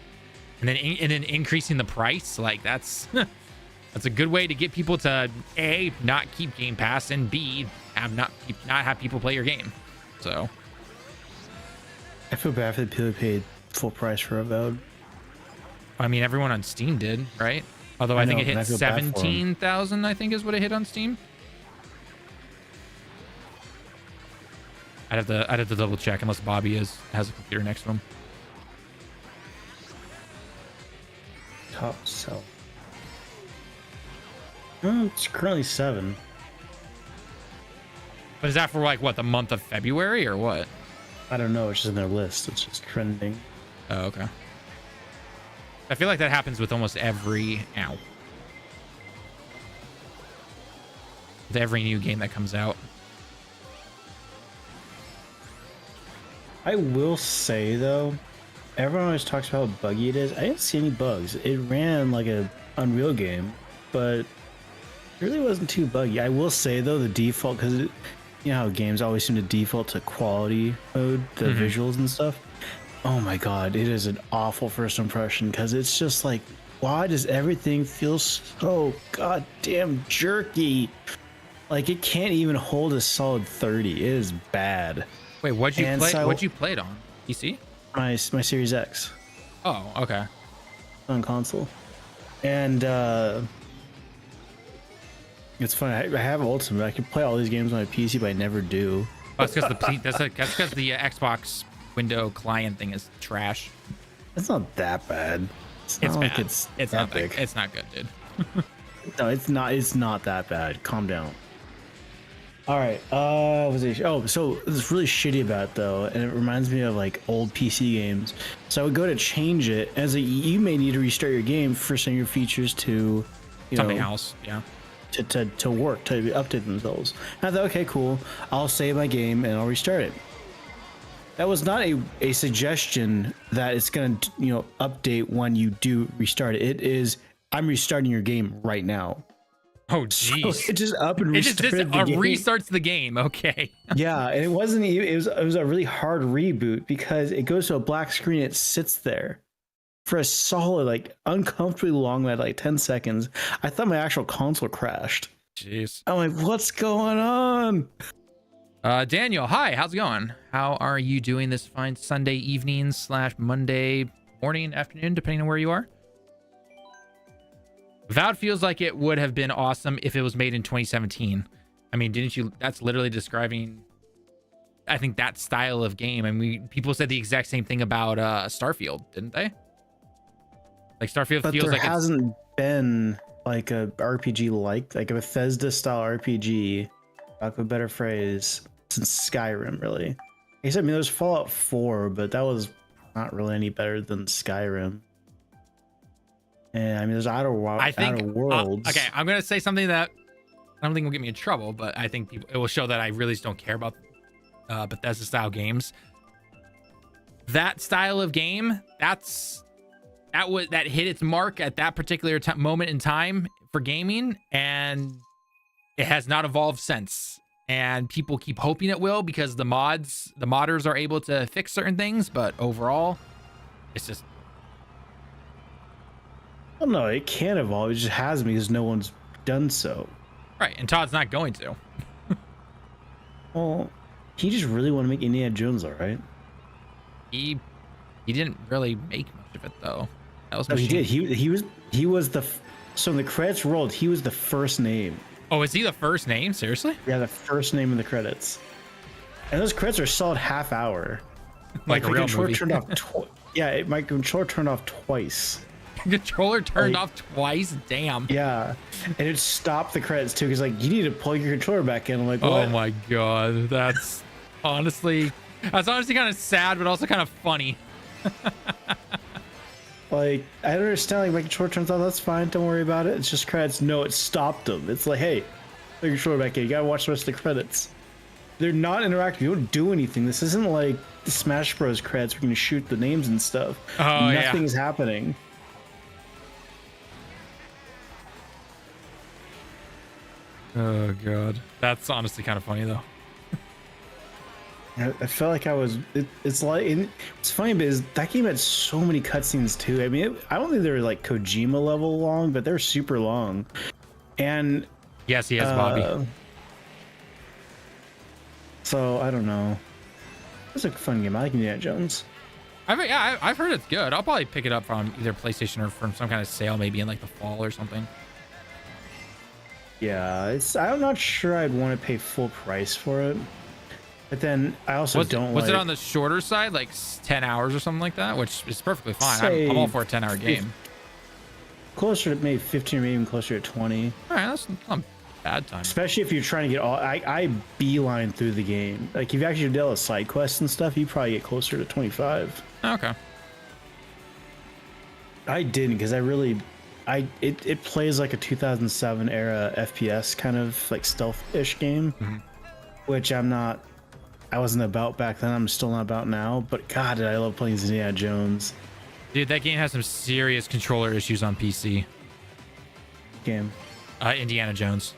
and then increasing the price, like that's a good way to get people to A, not keep Game Pass, and B, not have people play your game. So I feel bad for the people who paid full price for Avowed. I mean, everyone on Steam did, right? Although I think it hit 17,000, I think is what it hit on Steam. I'd have to double check unless Bobby has a computer next to him. Top sell. It's currently 7. But is that for like what, the month of February or what? I don't know. It's just in their list. It's just trending. Oh, okay. I feel like that happens with almost every with every new game that comes out. I will say though, everyone always talks about how buggy it is. I didn't see any bugs. It ran like a Unreal game, but it really wasn't too buggy. I will say though, the default, because you know how games always seem to default to quality mode, the visuals and stuff. Oh my god, it is an awful first impression, because it's just like, why does everything feel so goddamn jerky? Like it can't even hold a solid 30. It is bad. Wait, what'd you play? What'd you play it on? PC? My Series X. Oh, okay. On console. And it's funny. I have Ultimate. I could play all these games on my PC, but I never do. Oh, that's because the Xbox window client thing is trash. It's not that bad. It's bad. Like it's epic. It's not good, dude. No, it's not. It's not that bad. Calm down. All right. So it's really shitty about it though, and it reminds me of like old PC games. So I would go to change it, as you may need to restart your game for some of your features to, Something else, yeah. To work, to update themselves. And I thought, okay, cool. I'll save my game and I'll restart it. That was not a suggestion that it's gonna update when you do restart it. It is, I'm restarting your game right now. Oh jeez! So it just up and restarted the game. Restarts the game. Okay. Yeah, and it wasn't even. It was a really hard reboot, because it goes to a black screen. It sits there for a solid, like, uncomfortably long, like 10 seconds. I thought my actual console crashed. Jeez. I'm like, what's going on? Daniel, hi. How's it going? How are you doing this fine Sunday evening / Monday morning, afternoon, depending on where you are? Avowed feels like it would have been awesome if it was made in 2017. I mean, didn't you? That's literally describing I think that style of game. And people said the exact same thing about Starfield, didn't they? Like Starfield But feels there like hasn't been like a RPG like a Bethesda style RPG, lack of a better phrase, since Skyrim, really. I guess, I mean, there's Fallout 4, but that was not really any better than Skyrim. And I mean, there's Outer Worlds. okay, I'm gonna say something that I don't think will get me in trouble, but I think it will show that I really just don't care about Bethesda style games. That style of game, that hit its mark at that particular moment in time for gaming, and it has not evolved since. And people keep hoping it will because the modders are able to fix certain things, but overall, it's just. Well, no, it can evolve. It just hasn't because no one's done so. Right, and Todd's not going to. Well, he just really want to make Indiana Jones, all right? He didn't really make much of it though. That was no, he did. He was the so in the credits rolled. He was the first name. Oh, is he the first name? Seriously? Yeah, the first name in the credits. And those credits are a solid half hour. Like a real movie. Turned off my controller turned off twice. Controller turned off twice? Damn. Yeah. And it stopped the credits too, because like you need to plug your controller back in. I'm like, what? Oh my god. That's honestly kind of sad, but also kind of funny. Like, I don't understand, like, my controller turns off, that's fine, don't worry about it. It's just credits. No, it stopped them. It's like, hey, put your controller back in. You gotta watch the rest of the credits. They're not interactive. You don't do anything. This isn't like the Smash Bros. Credits where you can shoot the names and stuff. Oh, Nothing's happening. Oh god. That's honestly kind of funny though. I felt like I was. It's funny because that game had so many cutscenes too. I mean, I don't think they were like Kojima level long, but they're super long. And yes, he has Bobby. So I don't know. It's a fun game. I like Indiana Jones. I've heard it's good. I'll probably pick it up from either PlayStation or from some kind of sale, maybe in like the fall or something. Yeah, I'm not sure I'd want to pay full price for it. But then I also was it on the shorter side, like 10 hours or something like that, which is perfectly fine. I'm all for a 10-hour game. Closer to maybe 15 or maybe even closer to 20. All right, that's not bad time. Especially if you're trying to get all. I beeline through the game. Like if you actually did all the side quests and stuff, you probably get closer to 25. Okay. I didn't because it plays like a 2007 era FPS kind of like stealth-ish game, which I wasn't about back then. I'm still not about now. But God, did I love playing Indiana Jones. Dude, that game has some serious controller issues on PC. Game. Indiana Jones.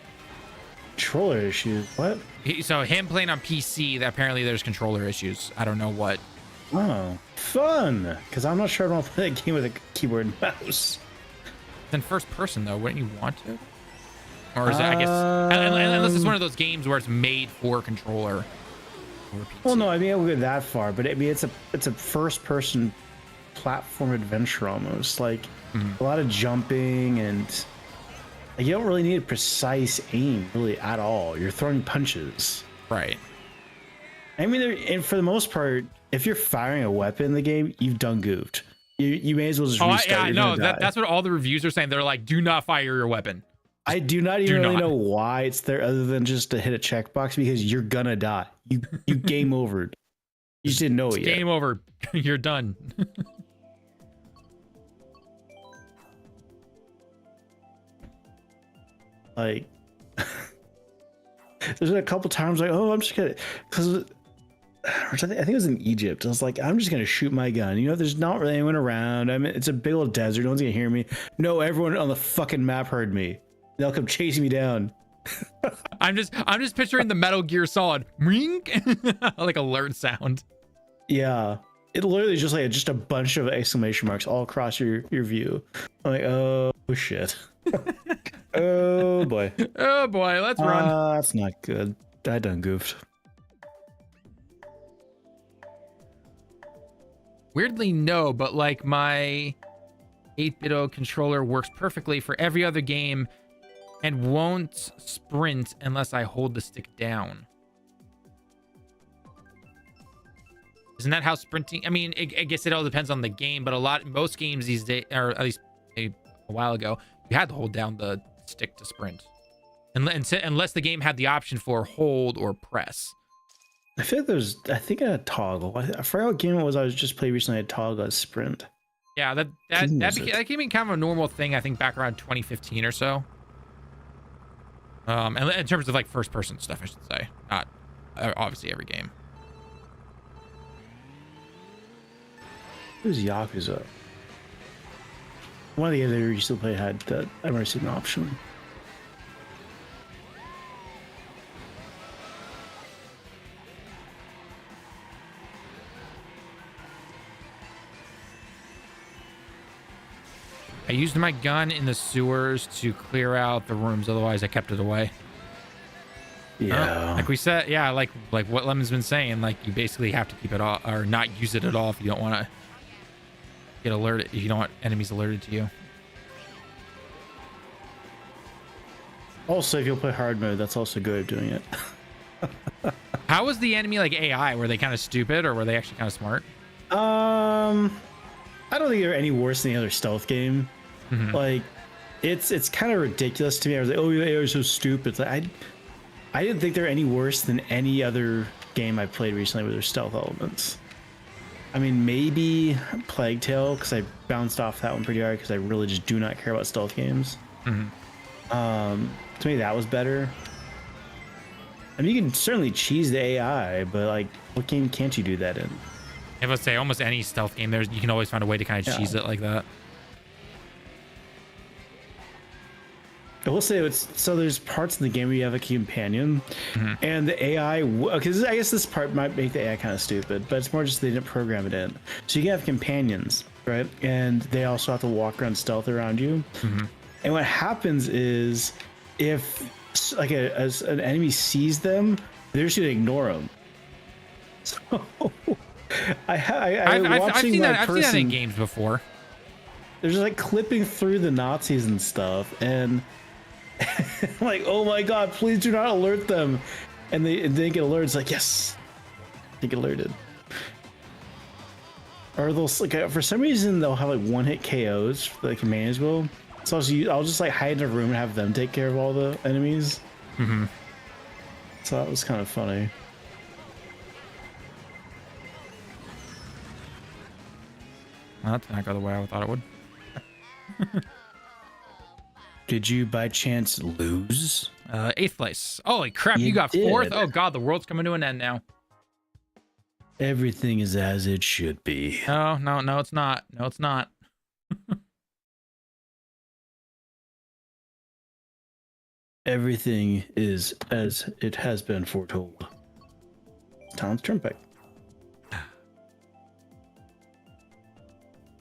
Controller issues? What? So him playing on PC, apparently there's controller issues. I don't know what. Oh, fun. Because I'm not sure I want to play that game with a keyboard and mouse. In first person though, wouldn't you want to? Or is it? I guess unless it's one of those games where it's made for controller. Well, no, I mean I would go that far, but I mean it's a first-person platform adventure almost. Like a lot of jumping and like, you don't really need a precise aim really at all. You're throwing punches, right? I mean, and for the most part, if you're firing a weapon in the game, you've done goofed. You may as well just restart. I know that's what all the reviews are saying. They're like, do not fire your weapon. I do not even really know why it's there other than just to hit a checkbox because you're gonna die. You game over. You just didn't know it yet. Game over. You're done. Like there's been a couple times like, oh, I'm just gonna, because I think it was in Egypt. I was like, I'm just gonna shoot my gun. You know, there's not really anyone around. I mean, it's a big old desert. No one's gonna hear me. No, everyone on the fucking map heard me. They'll come chasing me down. I'm just picturing the Metal Gear Solid ring, like alert sound. Yeah, it literally is just a bunch of exclamation marks all across your view. I'm like, oh shit. Oh boy. Oh boy, let's run. That's not good. I done goofed. Weirdly, no, but like my 8-bit controller works perfectly for every other game and won't sprint unless I hold the stick down. Isn't that how sprinting? I mean, I guess it all depends on the game, but most games these days, or at least a while ago, you had to hold down the stick to sprint, unless the game had the option for hold or press. I feel like I think I had toggle. I forgot what game it was. I was just playing recently. I had toggle as sprint. Yeah, that became kind of a normal thing. I think back around 2015 or so. And in terms of like first person stuff, I should say, not obviously every game. Who's Yakuza? One of the games I used to play had that immersive option. I used my gun in the sewers to clear out the rooms. Otherwise, I kept it away. Yeah. Like we said, yeah, like what Lemon's been saying, like you basically have to keep it off or not use it at all if you don't want to get alerted, if you don't want enemies alerted to you. Also, if you'll play hard mode, that's also good at doing it. How was the enemy like AI? Were they kind of stupid or were they actually kind of smart? I don't think they're any worse than the other stealth game. Mm-hmm. Like, it's kind of ridiculous to me. I was like, oh, they are so stupid. It's like, I didn't think they're any worse than any other game I played recently with their stealth elements. I mean, maybe Plague Tale, because I bounced off that one pretty hard because I really just do not care about stealth games. Mm-hmm. To me, that was better. I mean, you can certainly cheese the AI, but like, what game can't you do that in? I would say almost any stealth game, you can always find a way to kind of cheese it like that. I will say so there's parts in the game where you have a companion, and the AI. Because I guess this part might make the AI kind of stupid, but it's more just they didn't program it in. So you can have companions, right? And they also have to walk around stealth around you. And what happens is, if like as an enemy sees them, they're just gonna ignore them. So I've seen that in games before. They're just like clipping through the Nazis and stuff, and like, oh my god, please do not alert them. And they get alerted. It's like, yes, they get alerted. Or they'll like, for some reason they'll have like one-hit KOs, like companions will. So I'll just like hide in a room and have them take care of all the enemies. So that was kind of funny. Well, that did not go the way I thought it would. Did you by chance lose? 8th place. Holy crap, you got did. 4th? Oh god, the world's coming to an end now. Everything is as it should be. No, it's not. No, it's not. Everything is as it has been foretold. Tom's Turnpike.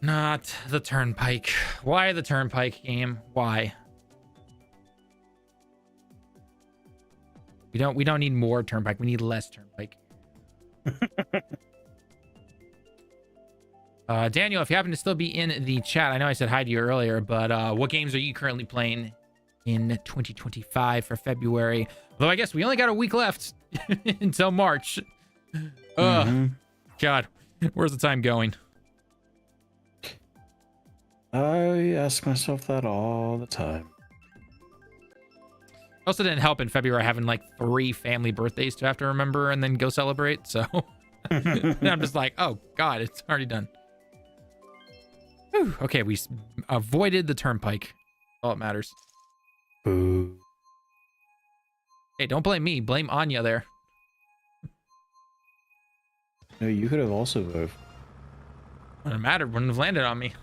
Not the Turnpike. Why the Turnpike game? Why? We don't need more Turnpike. We need less Turnpike. Daniel, if you happen to still be in the chat, I know I said hi to you earlier, but what games are you currently playing in 2025 for February? Although I guess we only got a week left until March. God, where's the time going? I ask myself that all the time. Also didn't help in February having like 3 family birthdays to have to remember and then go celebrate. So I'm just like, oh God, it's already done. Whew. Okay, we avoided the Turnpike. All that matters. Boo. Hey, don't blame me. Blame Anya there. No, you could have also voted. Wouldn't have mattered. Wouldn't have landed on me.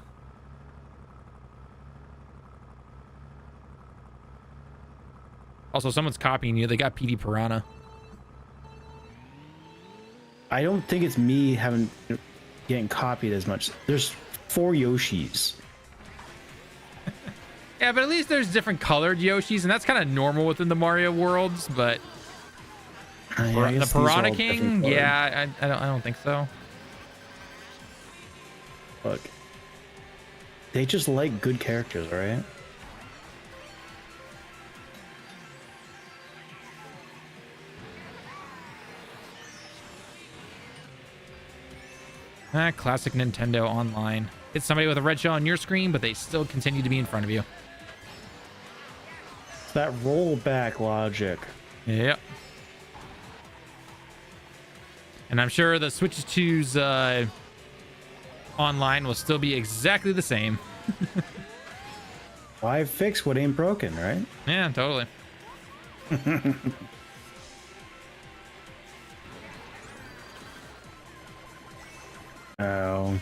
Also, someone's copying you. They got PD Piranha. I don't think it's me getting copied as much. There's 4 Yoshis. Yeah, but at least there's different colored Yoshis, and that's kind of normal within the Mario worlds. But the Piranha King, yeah, I don't think so. Look, they just like good characters, right? Classic Nintendo Online. It's somebody with a red shell on your screen, but they still continue to be in front of you. It's that rollback logic. Yep. And I'm sure the Switch 2's online will still be exactly the same. Why fix what ain't broken, right? Yeah, totally. Oh.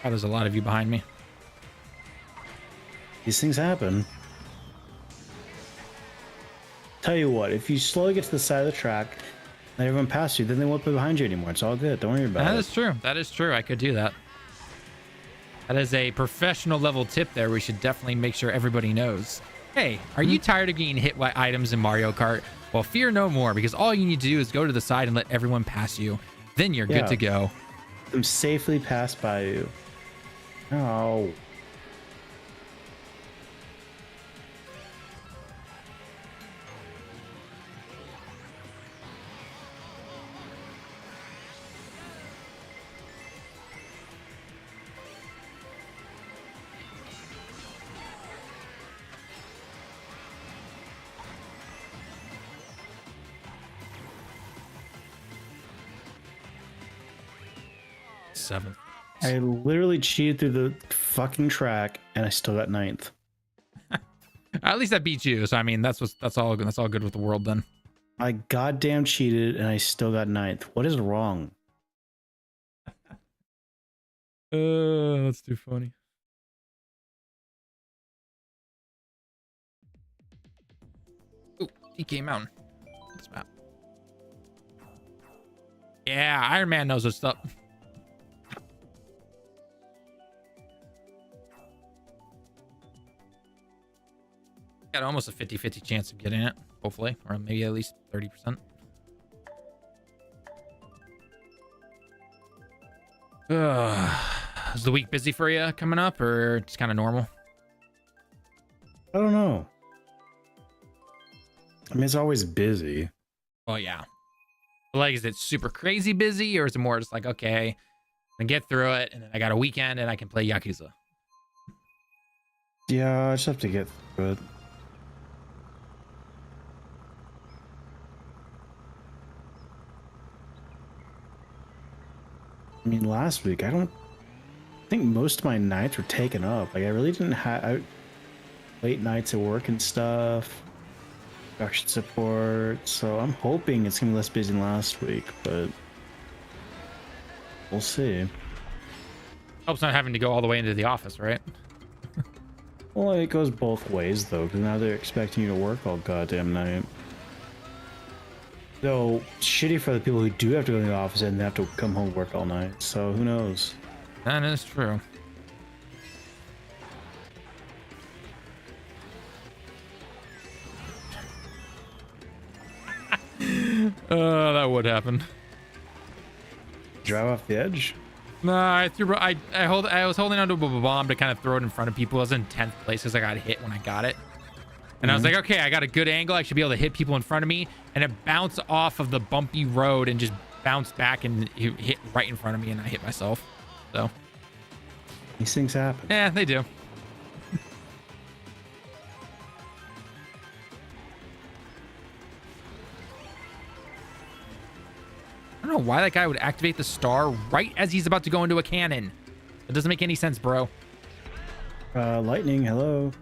Oh, there's a lot of you behind me. These things happen. Tell you what, if you slowly get to the side of the track, let everyone pass you, then they won't be behind you anymore. It's all good. Don't worry about it. That is true. That is true. I could do that. That is a professional level tip there. We should definitely make sure everybody knows. Hey, are you tired of getting hit by items in Mario Kart? Well, fear no more, because all you need to do is go to the side and let everyone pass you. Then you're good to go. Let them safely pass by you. Oh. Seventh. I literally cheated through the fucking track and I still got 9th. At least I beat you, so I mean that's all good with the world then. I goddamn cheated and I still got 9th. What is wrong? That's too funny. Ooh, DK Mountain. This map. Yeah, Iron Man knows what's up. Got almost a 50-50 chance of getting it, hopefully, or maybe at least 30%. Is the week busy for you coming up, or just kind of normal? I don't know. I mean, it's always busy. Well, yeah. Like, is it super crazy busy, or is it more just like, okay, I can get through it, and then I got a weekend, and I can play Yakuza? Yeah, I just have to get through it. I mean, last week, I think most of my nights were taken up. Like, I really didn't have late nights at work and stuff, production support. So I'm hoping it's gonna be less busy than last week, but we'll see. Helps not having to go all the way into the office, right? Well, it goes both ways though, because now they're expecting you to work all goddamn night. Though shitty for the people who do have to go to the office and they have to come home and work all night. So who knows? That is true. That would happen. Drive off the edge? Nah, I was holding onto a bomb to kind of throw it in front of people. I was in 10th place because I got hit when I got it. And I was like, okay, I got a good angle. I should be able to hit people in front of me. And it bounced off of the bumpy road and just bounced back and hit right in front of me, and I hit myself. So These things happen. yeah, they do. I don't know why that guy would activate the star right as he's about to go into a cannon. It doesn't make any sense, bro. Lightning, hello.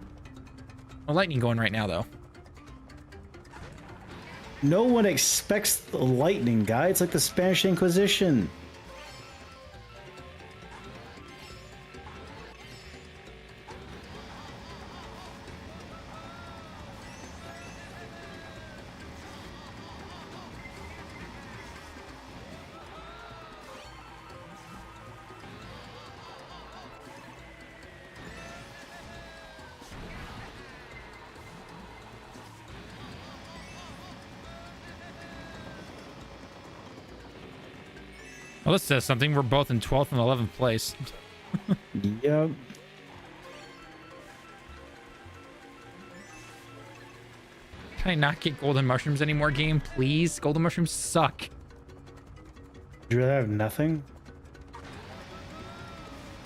No lightning going right now, though. No one expects the lightning, guy. It's like the Spanish Inquisition. Well, this says something. We're both in 12th and 11th place. Yep. Can I not get golden mushrooms anymore, game? Please? Golden mushrooms suck. Would you rather have nothing?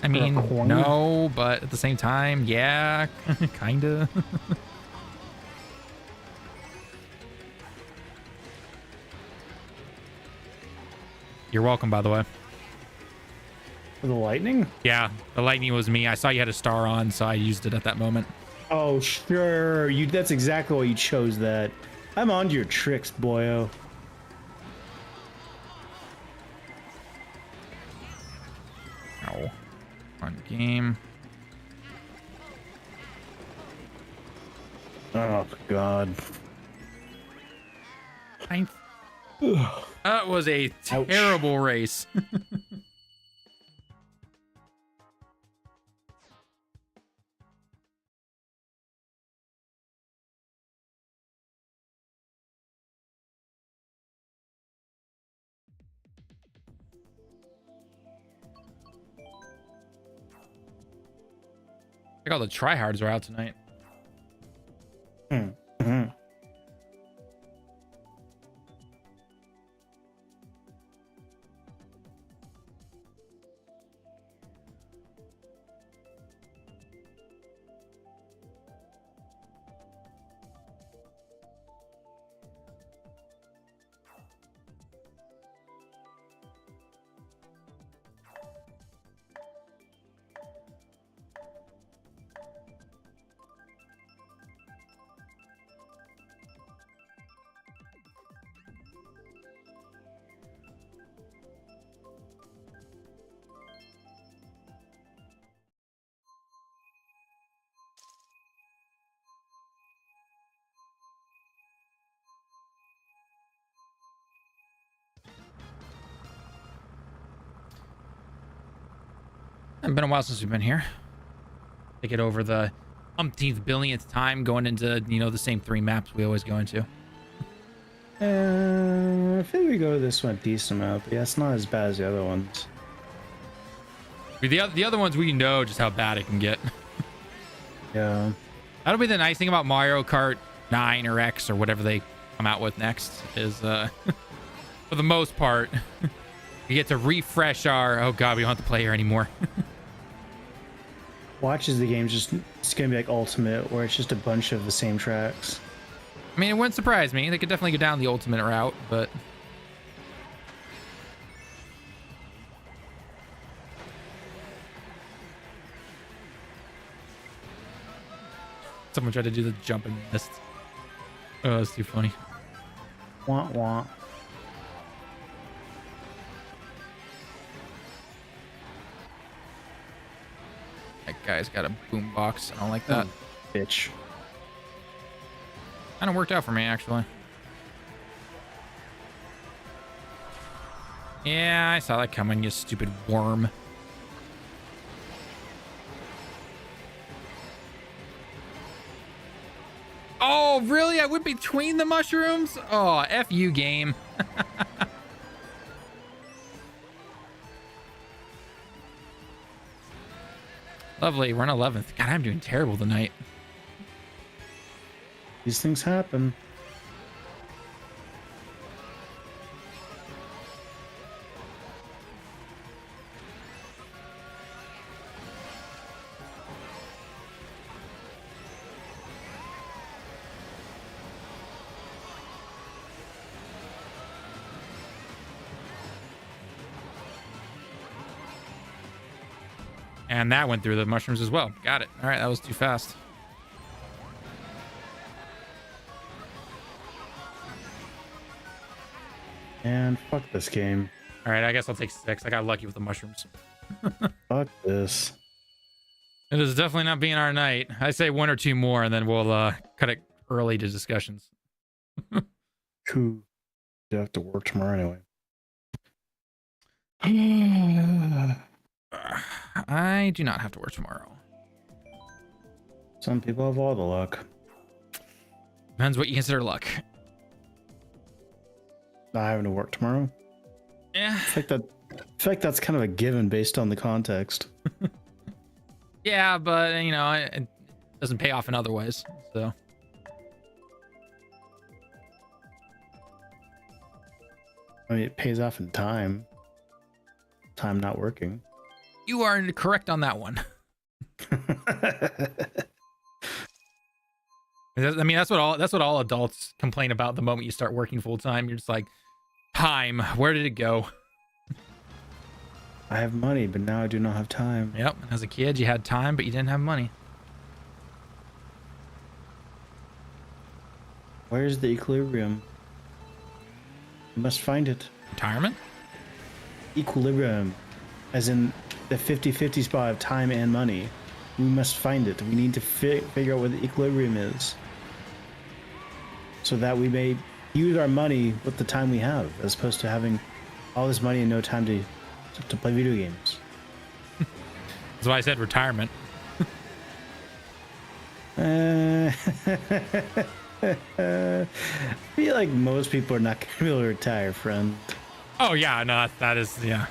I mean, no, but at the same time, yeah, kinda. You're welcome, by the way. For the lightning? Yeah, the lightning was me. I saw you had a star on, so I used it at that moment. Oh, sure. That's exactly why you chose that. I'm on to your tricks, boyo. Ow. Fun game. Oh, God. That was a terrible race. I think all the tryhards are out tonight. Mm-hmm. It's been a while since we've been here. Take it over the umpteenth billionth time going into, you know, the same 3 maps we always go into. I think we go this one a decent amount, but yeah, it's not as bad as the other ones. The other ones, we know just how bad it can get. Yeah. That'll be the nice thing about Mario Kart 9 or X or whatever they come out with next is, for the most part, we get to refresh our, oh God, we don't have to play here anymore. Watches the game it's gonna be like Ultimate, where it's just a bunch of the same tracks. I mean, it wouldn't surprise me. They could definitely go down the Ultimate route, but... Someone tried to do the jump and missed. Oh, that's too funny. Wah wah. That guy's got a boombox. I don't like that. Bitch. Kind of worked out for me, actually. Yeah, I saw that coming, you stupid worm. Oh, really? I went between the mushrooms? Oh, F you, game. Lovely. We're on 11th. God, I'm doing terrible tonight. These things happen. And that went through the mushrooms as well. Got it. All right, that was too fast. And fuck this game. All right, I guess I'll take 6. I got lucky with the mushrooms. Fuck this. It is definitely not being our night. I say 1 or 2 more, and then we'll cut it early to discussions. Cool. You have to work tomorrow anyway. I do not have to work tomorrow. Some people have all the luck. Depends what you consider luck. Not having to work tomorrow. Yeah. It's like the I feel like that's kind of a given based on the context. Yeah, but you know, it doesn't pay off in other ways. So I mean, it pays off in time. Time not working. you are correct on that one. I mean, that's what all adults complain about the moment you start working full time. You're just like, time, where did it go? I have money, but now I do not have time. Yep. As a kid, you had time, but you didn't have money. Where's the equilibrium? You must find it. Retirement? Equilibrium, as in the 50-50 spot of time and money. We must find it. We need to figure out what the equilibrium is, so that we may use our money with the time we have, as opposed to having all this money and no time to play video games. That's why I said retirement. I feel like most people are not going to be able to retire, friend. Oh yeah, no, that is, yeah.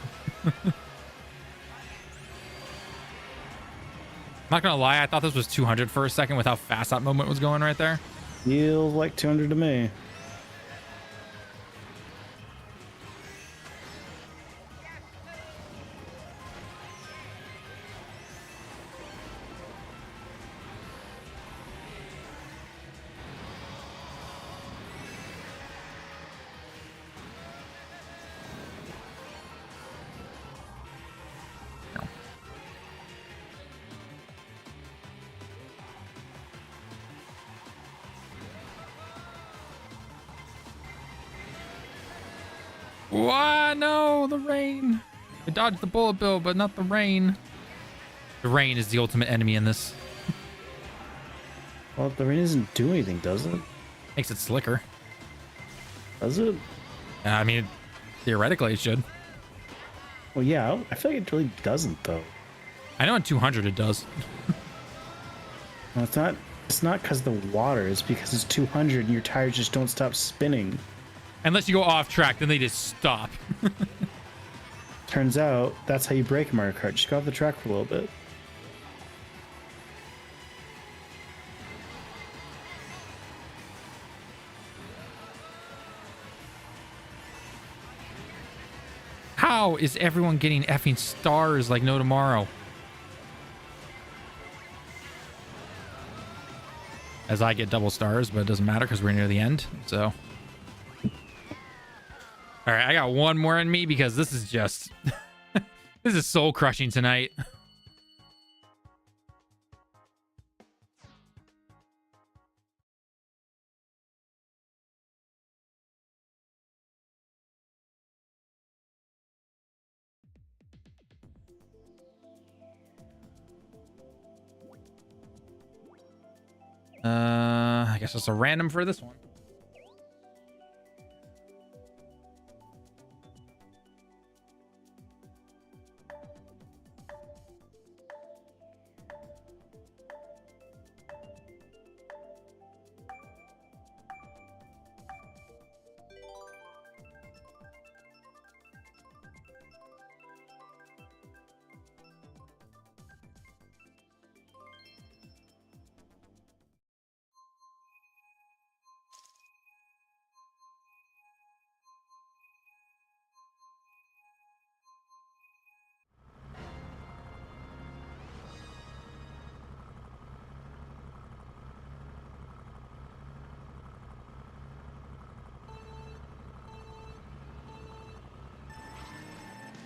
Not gonna lie, I thought this was 200 for a second with how fast that moment was going right there. Feels like 200 to me. Why no, the rain. I dodged the bullet bill, but not the rain. The rain is the ultimate enemy in this. Well, the rain doesn't do anything, does it? Makes it slicker. Does it? I mean, theoretically it should. Well, yeah, I feel like it really doesn't, though. I know in 200 it does. No, it's not. It's not because of the water. It's because it's 200 and your tires just don't stop spinning. Unless you go off track, then they just stop. Turns out that's how you break Mario Kart. Just go off the track for a little bit. How is everyone getting effing stars like no tomorrow? As I get double stars, but it doesn't matter because we're near the end, so. All right, I got one more in me because this is just... this is soul crushing tonight. I guess it's a random for this one.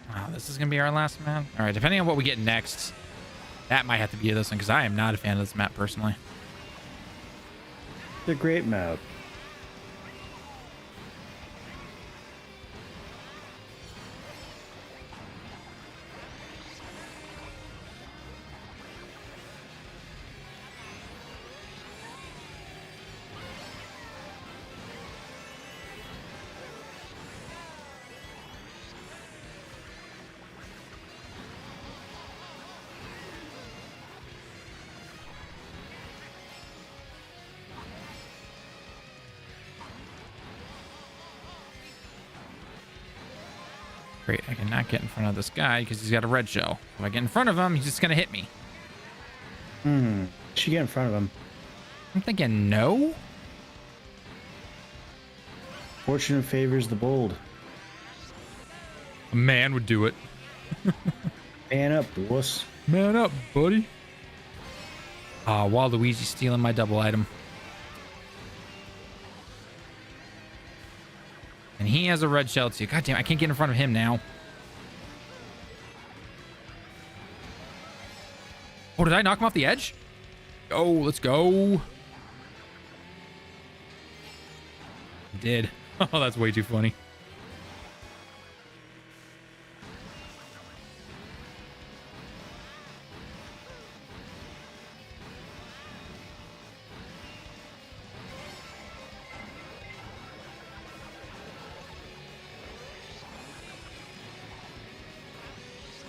Wow, this is gonna be our last map. All right, depending on what we get next, that might have to be this one because I am not a fan of this map personally. It's a great map. Great, I cannot get in front of this guy because he's got a red shell. If I get in front of him, he's just gonna hit me. Should get in front of him. I'm thinking no. Fortune favors the bold. A man would do it. Man up, boss. Man up, buddy. Ah, Waluigi's stealing my double item. And he has a red shell too. God damn, I can't get in front of him now. Oh, did I knock him off the edge? Oh, let's go. I did. Oh, that's way too funny.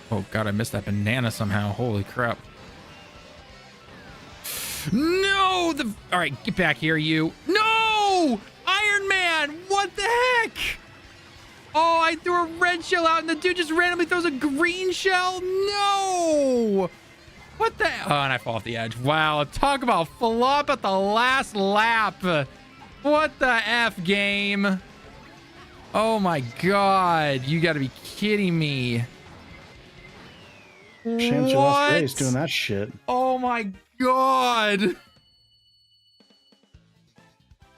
Oh god, I missed that banana somehow. Holy crap. No! All right, get back here, you. No! Iron Man! What the heck? Oh, I threw a red shell out and the dude just randomly throws a green shell? No! What the? Oh, and I fall off the edge. Wow, talk about flop at the last lap. What the F, game? Oh my god, you gotta be kidding me. Shame you lost race doing that shit. Oh my god.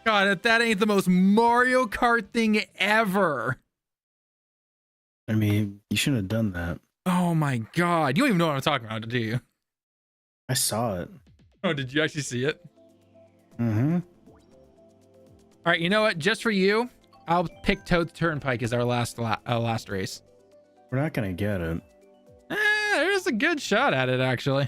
God, that ain't the most Mario Kart thing ever. I mean, you shouldn't have done that. Oh my god. You don't even know what I'm talking about, do you? I saw it. Oh, did you actually see it? Mm-hmm. All right, you know what? Just for you, I'll pick Toad Turnpike as our last race. We're not gonna get it. There's a good shot at it, actually.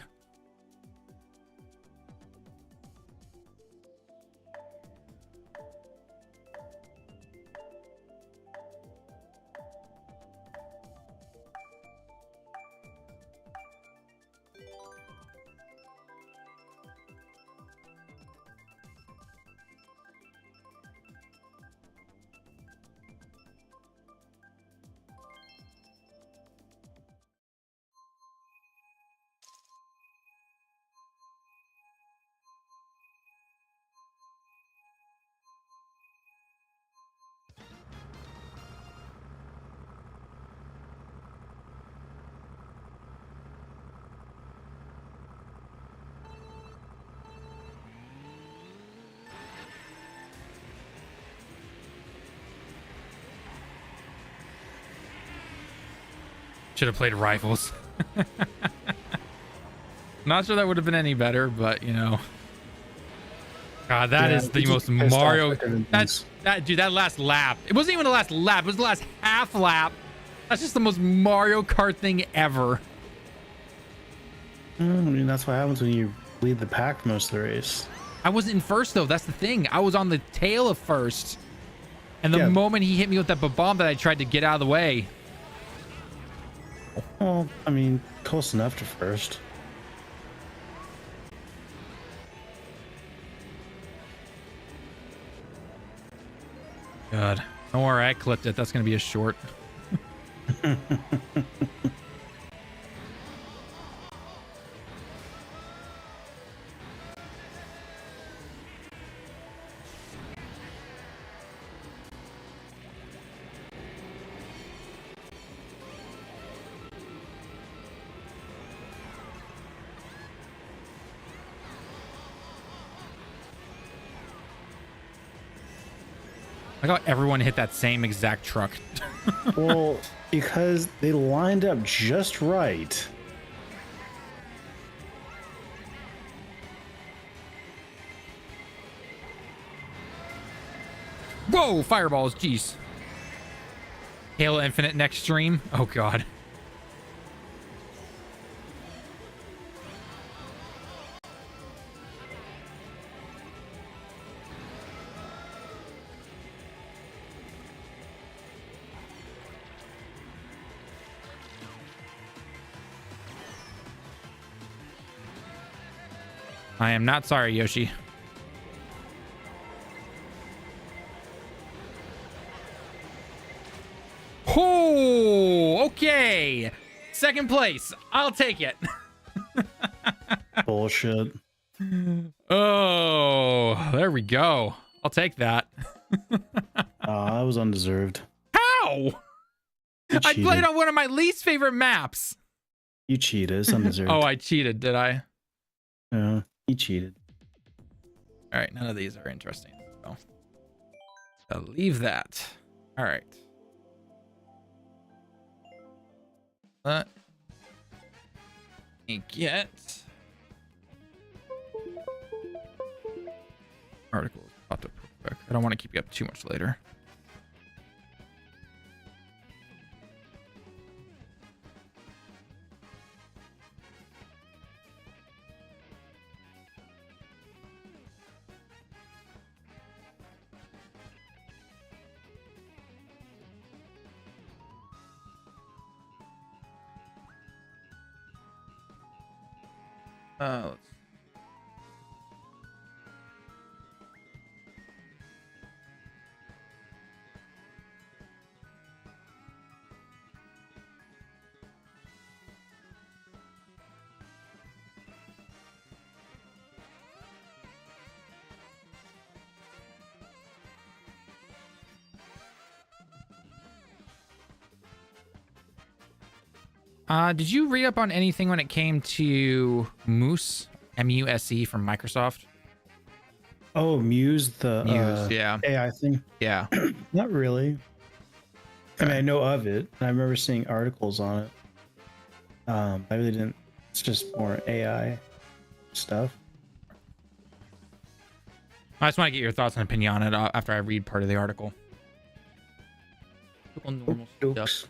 Should have played rifles. Not sure that would have been any better, but you know. God, that is the most Mario. Dude, that last lap. It wasn't even the last lap. It was the last half lap. That's just the most Mario Kart thing ever. I mean, that's what happens when you lead the pack for most of the race. I wasn't in first though. That's the thing. I was on the tail of first, and the moment he hit me with that bomb, that I tried to get out of the way. Well, I mean, close enough to first. God. Don't worry, I clipped it. That's going to be a short. I got everyone hit that same exact truck. Well, because they lined up just right. Whoa, fireballs, jeez. Halo Infinite next stream. Oh god. I am not sorry, Yoshi. Oh! Okay. Second place. I'll take it. Bullshit. Oh, there we go. I'll take that. That was undeserved. How? You I cheated. played on one of my least favorite maps. You cheated. It's undeserved. Oh, I cheated, did I? Yeah, you cheated. All right, none of these are interesting. So leave that. All right. Let me get articles popped up real quick. I don't want to keep you up too much later. Let's did you read up on anything when it came to Moose, M-U-S-E from Microsoft? Oh, Muse, the Muse, yeah. AI thing? Yeah. Not really. I mean, I know of it. I remember seeing articles on it. I really didn't. It's just more AI stuff. I just want to get your thoughts and opinion on it after I read part of the article. Normal stuff.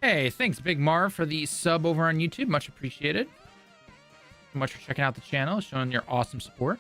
Hey, thanks, Big Mar, for the sub over on YouTube. Much appreciated. Thank you much for checking out the channel, showing your awesome support.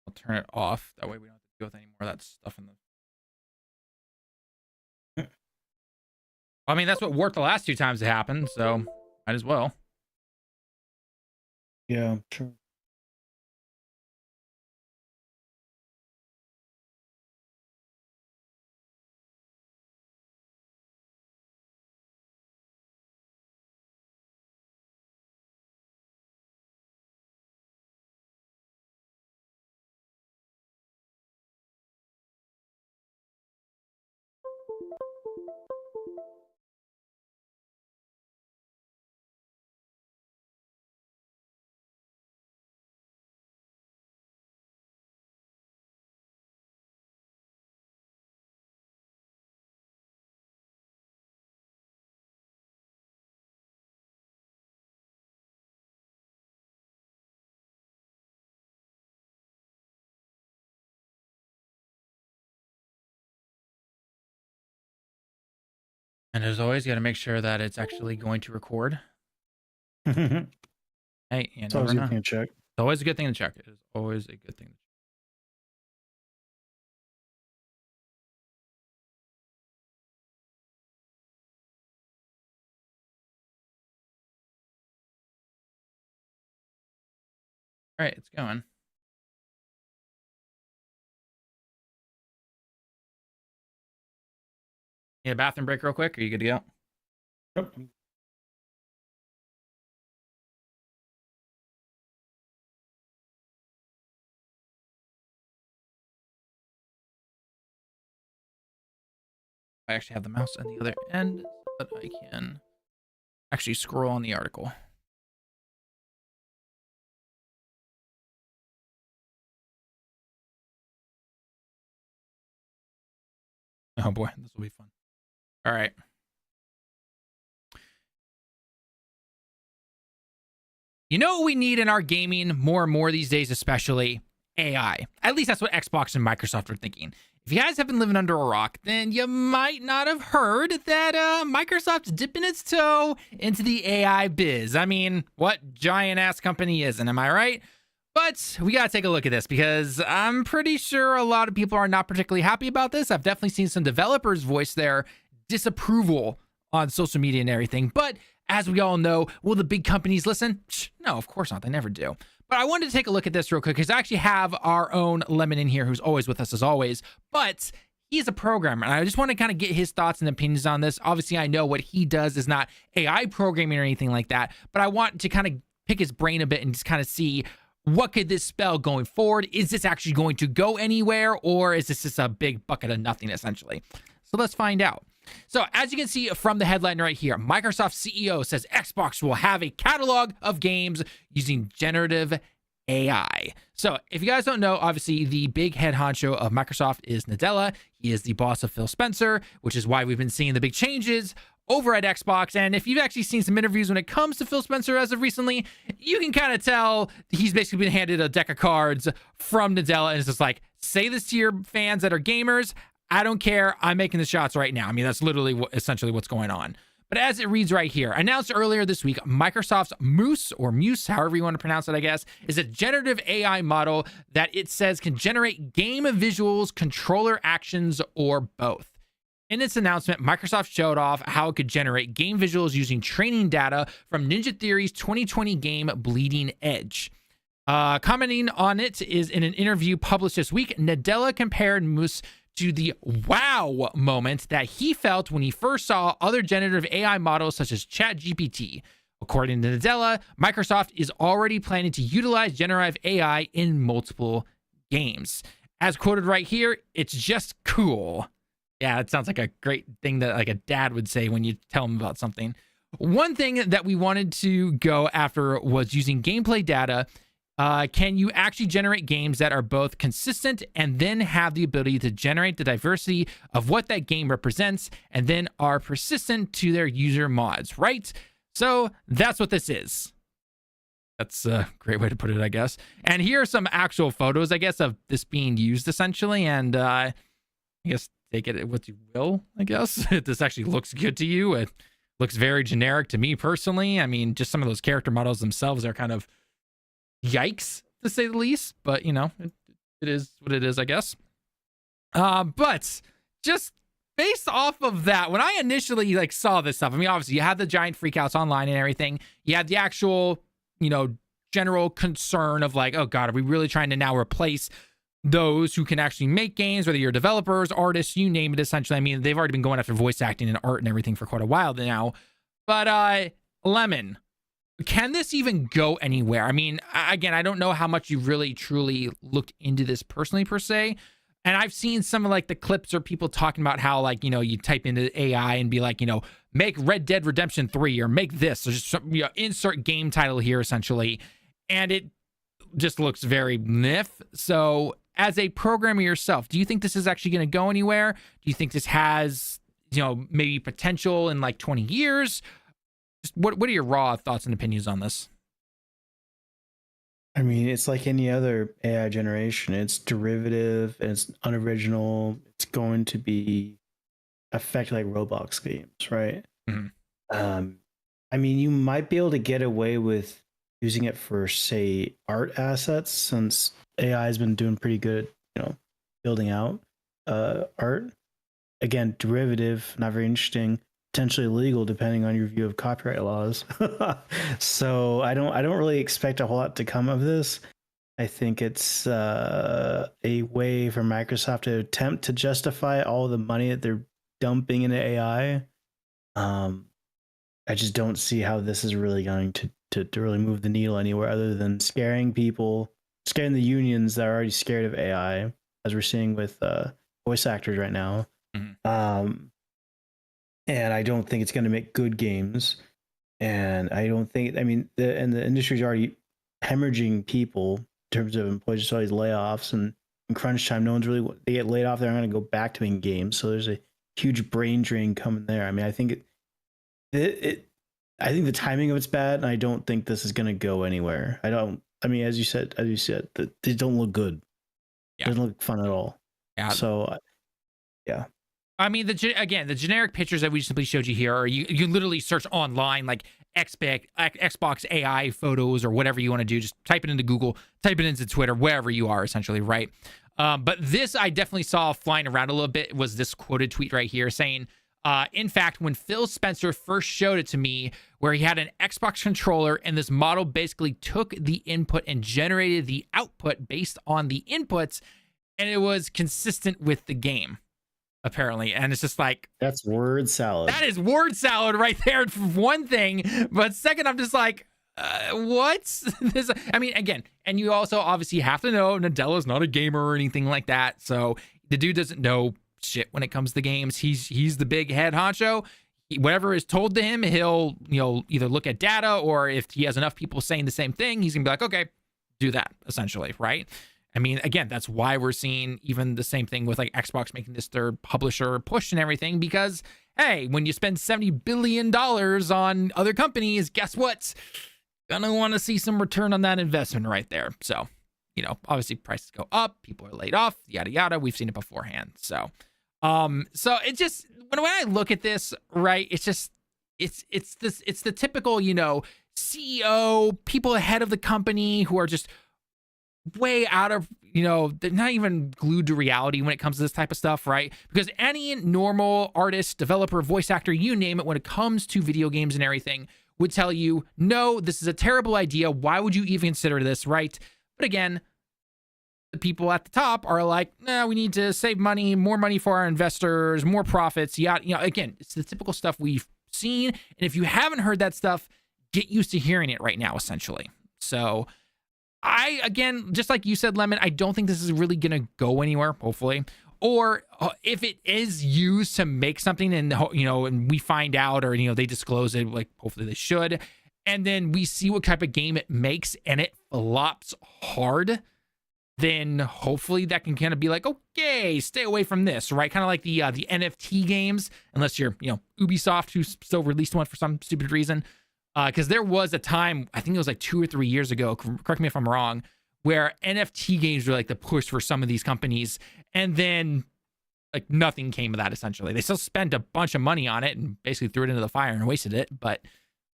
I'll turn it off. That way we don't have to deal with any more of that stuff in the... I mean, that's what worked the last 2 times it happened, so might as well. Yeah, sure. And as always, you got to make sure that it's actually going to record. It's Hey, you always never a know. good thing to check. It's always a good thing to check. It is always a good thing. All right, it's going. Need a bathroom break real quick? Are you good to go? Nope. I actually have the mouse on the other end so that I can actually scroll on the article. Oh boy, this will be fun. All right. You know what we need in our gaming more and more these days, especially AI. At least that's what Xbox and Microsoft are thinking. If you guys have been living under a rock, then you might not have heard that Microsoft's dipping its toe into the AI biz. I mean, what giant ass company isn't, am I right? But we gotta take a look at this because I'm pretty sure a lot of people are not particularly happy about this. I've definitely seen some developers voice their disapproval on social media and everything. But as we all know, will the big companies listen? No, of course not. They never do. But I wanted to take a look at this real quick because I actually have our own Lemon in here who's always with us as always. But he's a programmer, and I just want to kind of get his thoughts and opinions on this. Obviously, I know what he does is not AI programming or anything like that, but I want to kind of pick his brain a bit and just kind of see what could this spell going forward. Is this actually going to go anywhere, or is this just a big bucket of nothing, essentially? So let's find out. So as you can see from the headline right here, Microsoft CEO says Xbox will have a catalog of games using generative AI. So if you guys don't know, obviously the big head honcho of Microsoft is Nadella. He is the boss of Phil Spencer, which is why we've been seeing the big changes over at Xbox. And if you've actually seen some interviews when it comes to Phil Spencer as of recently, you can kind of tell he's basically been handed a deck of cards from Nadella. And it's just like, say this to your fans that are gamers. I don't care. I'm making the shots right now. I mean, that's literally essentially what's going on. But as it reads right here, announced earlier this week, Microsoft's Muse, or Muse, however you want to pronounce it, I guess, is a generative AI model that it says can generate game visuals, controller actions, or both. In its announcement, Microsoft showed off how it could generate game visuals using training data from Ninja Theory's 2020 game Bleeding Edge. Commenting on it is in an interview published this week, Nadella compared Muse to the wow moment that he felt when he first saw other generative AI models such as ChatGPT. According to Nadella, Microsoft is already planning to utilize generative AI in multiple games. As quoted right here, it's just cool. Yeah, it sounds like a great thing that like a dad would say when you tell him about something. One thing that we wanted to go after was using gameplay data. Can you actually generate games that are both consistent and then have the ability to generate the diversity of what that game represents and then are persistent to their user mods, right? So that's what this is. That's a great way to put it, I guess. And here are some actual photos, I guess, of this being used essentially. And I guess take it what you will, I guess. This actually looks good to you. It looks very generic to me personally. I mean, just some of those character models themselves are kind of yikes, to say the least, but you know, it is what it is, I guess. But just based off of that, when I initially like saw this stuff, I mean, obviously you had the giant freakouts online and everything. You had the actual, you know, general concern of like, oh God, are we really trying to now replace those who can actually make games, whether you're developers, artists, you name it, essentially. I mean, they've already been going after voice acting and art and everything for quite a while now. But Lemon, can this even go anywhere? I mean, again, I don't know how much you really truly looked into this personally per se. And I've seen some of like the clips or people talking about how like, you know, you type into AI and be like, you know, make Red Dead Redemption 3 or make this or just some, you know, insert game title here essentially. And it just looks very miff. So as a programmer yourself, do you think this is actually going to go anywhere? Do you think this has, you know, maybe potential in like 20 years? What are your raw thoughts and opinions on this? I mean, it's like any other AI generation. It's derivative, and it's unoriginal. It's going to be affect like Roblox games, right? Mm-hmm. I mean, you might be able to get away with using it for, say, art assets, since AI has been doing pretty good, you know, building out art. Again, derivative, not very interesting. Potentially illegal depending on your view of copyright laws. So I don't really expect a whole lot to come of this. I think it's a way for Microsoft to attempt to justify all the money that they're dumping into AI. I just don't see how this is really going to really move the needle anywhere other than scaring people, scaring the unions that are already scared of AI, as we're seeing with voice actors right now. Mm-hmm. and I don't think it's going to make good games. And I don't think, I mean, the industry's already hemorrhaging people in terms of employees, just all these layoffs and in crunch time. No one's really, they get laid off, they're not going to go back to making games. So there's a huge brain drain coming there. I mean, I think I think the timing of it's bad, and I don't think this is going to go anywhere. I mean, as you said, they don't look good. Yeah. It doesn't look fun at all. Yeah. So, yeah. I mean, the generic pictures that we simply showed you here are you literally search online like Xbox AI photos or whatever you want to do. Just type it into Google, type it into Twitter, wherever you are, essentially, right? But this I definitely saw flying around a little bit was this quoted tweet right here saying, in fact, when Phil Spencer first showed it to me, where he had an Xbox controller and this model basically took the input and generated the output based on the inputs, and it was consistent with the game. Apparently, and it's just like, that's word salad. That is word salad right there for one thing, but second, I'm just like, what? This, I mean, again, and you also obviously have to know Nadella's not a gamer or anything like that, so the dude doesn't know shit when it comes to games. He's the big head honcho. Whatever is told to him, he'll either look at data, or if he has enough people saying the same thing, he's gonna be like, okay, do that, essentially, right? I mean, again, that's why we're seeing even the same thing with like Xbox making this their publisher push and everything, because, hey, when you spend $70 billion on other companies, guess what? Gonna want to see some return on that investment right there. So, obviously prices go up, people are laid off, yada, yada. We've seen it beforehand. So it just, when I look at this, right, it's just, it's the typical, CEO, people ahead of the company who are just way out of, they're not even glued to reality when it comes to this type of stuff, right? Because any normal artist, developer, voice actor, you name it, when it comes to video games and everything, would tell you, no, this is a terrible idea. Why would you even consider this, right? But again, the people at the top are like, no, we need to save money, more money for our investors, more profits. Yeah, again, it's the typical stuff we've seen. And if you haven't heard that stuff, get used to hearing it right now, essentially. So again, just like you said, Lemon, I don't think this is really going to go anywhere, hopefully. Or if it is used to make something and, and we find out, or, they disclose it, like hopefully they should, and then we see what type of game it makes and it flops hard, then hopefully that can kind of be like, okay, stay away from this, right? Kind of like the NFT games, unless you're, Ubisoft, who still released one for some stupid reason. Because there was a time, I think it was like 2 or 3 years ago, correct me if I'm wrong, where NFT games were like the push for some of these companies, and then like nothing came of that, essentially. They still spent a bunch of money on it and basically threw it into the fire and wasted it, but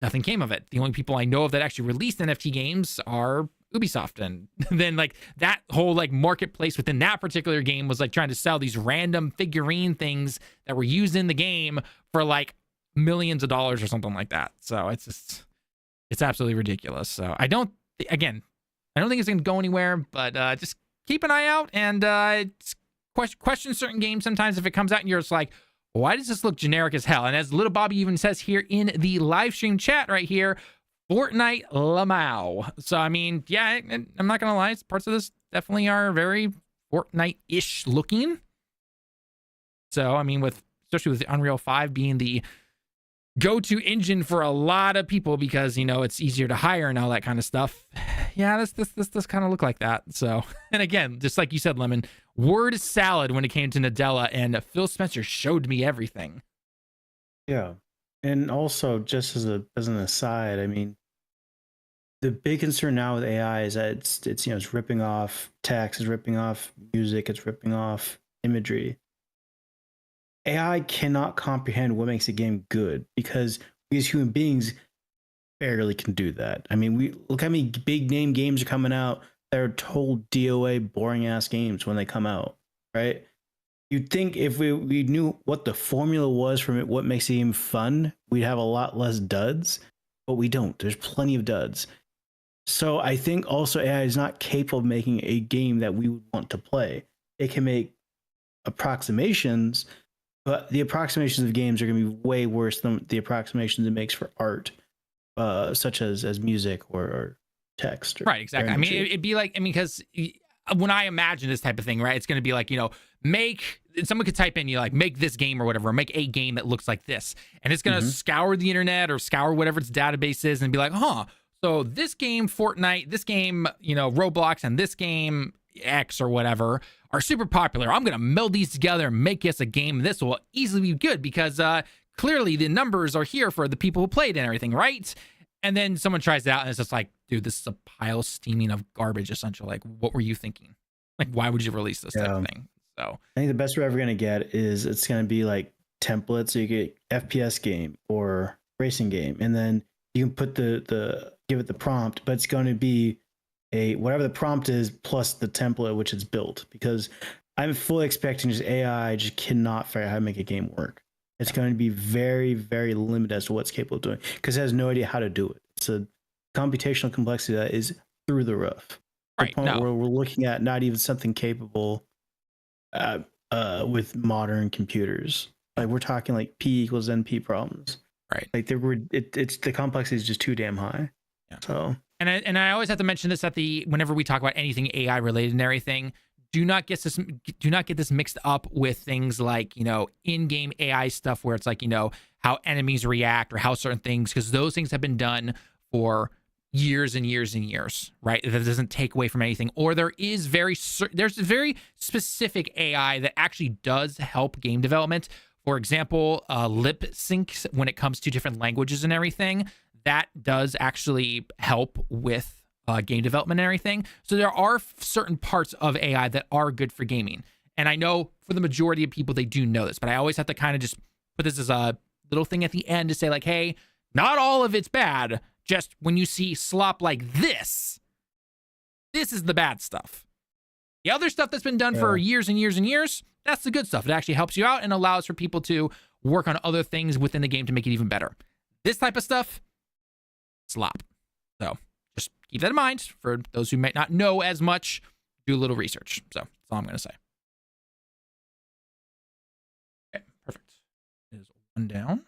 nothing came of it. The only people I know of that actually released NFT games are Ubisoft, and then like that whole like marketplace within that particular game was like trying to sell these random figurine things that were used in the game for like millions of dollars or something like that. So it's absolutely ridiculous. So I don't think it's gonna go anywhere, but just keep an eye out and question certain games sometimes if it comes out and you're just like, why does this look generic as hell? And as little Bobby even says here in the live stream chat right here, Fortnite Lamau. So I mean, yeah, I'm not gonna lie, parts of this definitely are very Fortnite-ish looking. So I mean, especially with the Unreal 5 being the go-to engine for a lot of people because it's easier to hire and all that kind of stuff. Yeah, this does kind of look like that. So, and again, just like you said, Lemon, word salad when it came to Nadella, and Phil Spencer showed me everything. Yeah, and also just as an aside, I mean, the big concern now with AI is that it's ripping off text, it's ripping off music, it's ripping off imagery. AI cannot comprehend what makes a game good because we as human beings barely can do that. I mean, we look how many big name games are coming out that are total DOA boring ass games when they come out, right? You'd think if we knew what the formula was from it, what makes a game fun, we'd have a lot less duds, but we don't. There's plenty of duds. So I think also AI is not capable of making a game that we would want to play. It can make approximations, but the approximations of games are going to be way worse than the approximations it makes for art, such as music or text. Right, exactly. I mean, it'd be like, because when I imagine this type of thing, right, it's going to be like, someone could type in, make this game or whatever, or make a game that looks like this. And it's going to scour the internet or scour whatever its database is and be like, so this game, Fortnite, this game, Roblox, and this game, X or whatever, are super popular. I'm going to meld these together and make us a game. This will easily be good because clearly the numbers are here for the people who played and everything, right? And then someone tries it out and it's just like, dude, this is a pile steaming of garbage, essentially. Like, what were you thinking? Like, why would you release this type of thing? So I think the best we're ever going to get is it's going to be like templates. So you get FPS game or racing game, and then you can put give it the prompt, but it's going to be whatever the prompt is plus the template which it's built, because I'm fully expecting just AI just cannot figure out how to make a game work. It's going to be very, very limited as to what's capable of doing because it has no idea how to do it. So computational complexity that is through the roof. Right. The point where we're looking at not even something capable with modern computers. Like we're talking like P equals NP problems. Right. Like it's the complexity is just too damn high. Yeah. So and I always have to mention this whenever we talk about anything AI related and everything. Do not get this mixed up with things like, in-game AI stuff where it's like, how enemies react or how certain things, because those things have been done for years and years and years, right? That doesn't take away from anything. Or there's very specific AI that actually does help game development. For example, lip syncs when it comes to different languages and everything, that does actually help with game development and everything. So there are certain parts of AI that are good for gaming. And I know for the majority of people, they do know this, but I always have to kind of just put this as a little thing at the end to say like, hey, not all of it's bad. Just when you see slop like this is the bad stuff. The other stuff that's been done for years and years and years, that's the good stuff. It actually helps you out and allows for people to work on other things within the game to make it even better. This type of stuff, slop. So just keep that in mind for those who might not know as much. Do a little research. So that's all I'm going to say. Okay, perfect. Is one down.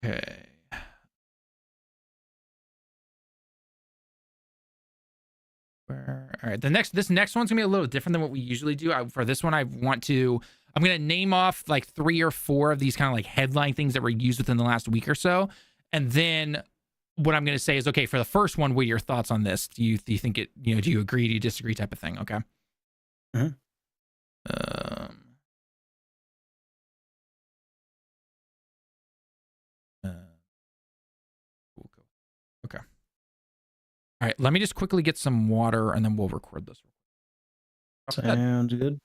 Okay. All right. This next one's gonna be a little different than what we usually do. For this one, I'm gonna name off like 3 or 4 of these kind of like headline things that were used within the last week or so, and then what I'm gonna say is, okay, for the first one, what are your thoughts on this? Do you think it? Do you agree? Do you disagree? Type of thing. Okay. Mm-hmm. Okay. All right, let me just quickly get some water and then we'll record this. Sounds good.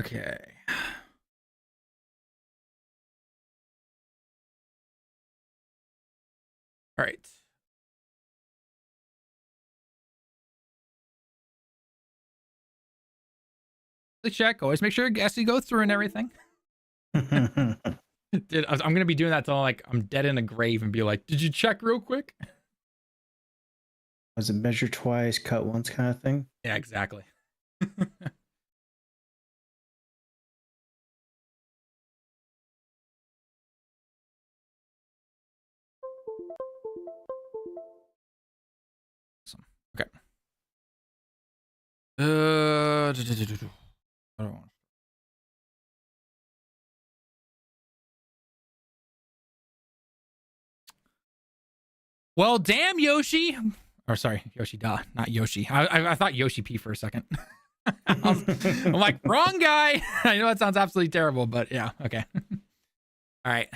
Okay. All right. The check. Always make sure it has to go through and everything. Dude, I'm going to be doing that till like I'm dead in a grave and be like, did you check real quick? Was it measure twice, cut once kind of thing? Yeah, exactly. Awesome. Okay. I don't want. Well, damn, Yoshi. Or sorry, Yoshida, not Yoshi. I thought Yoshi P for a second. I'm like, wrong guy. I know that sounds absolutely terrible, but yeah, okay. All right.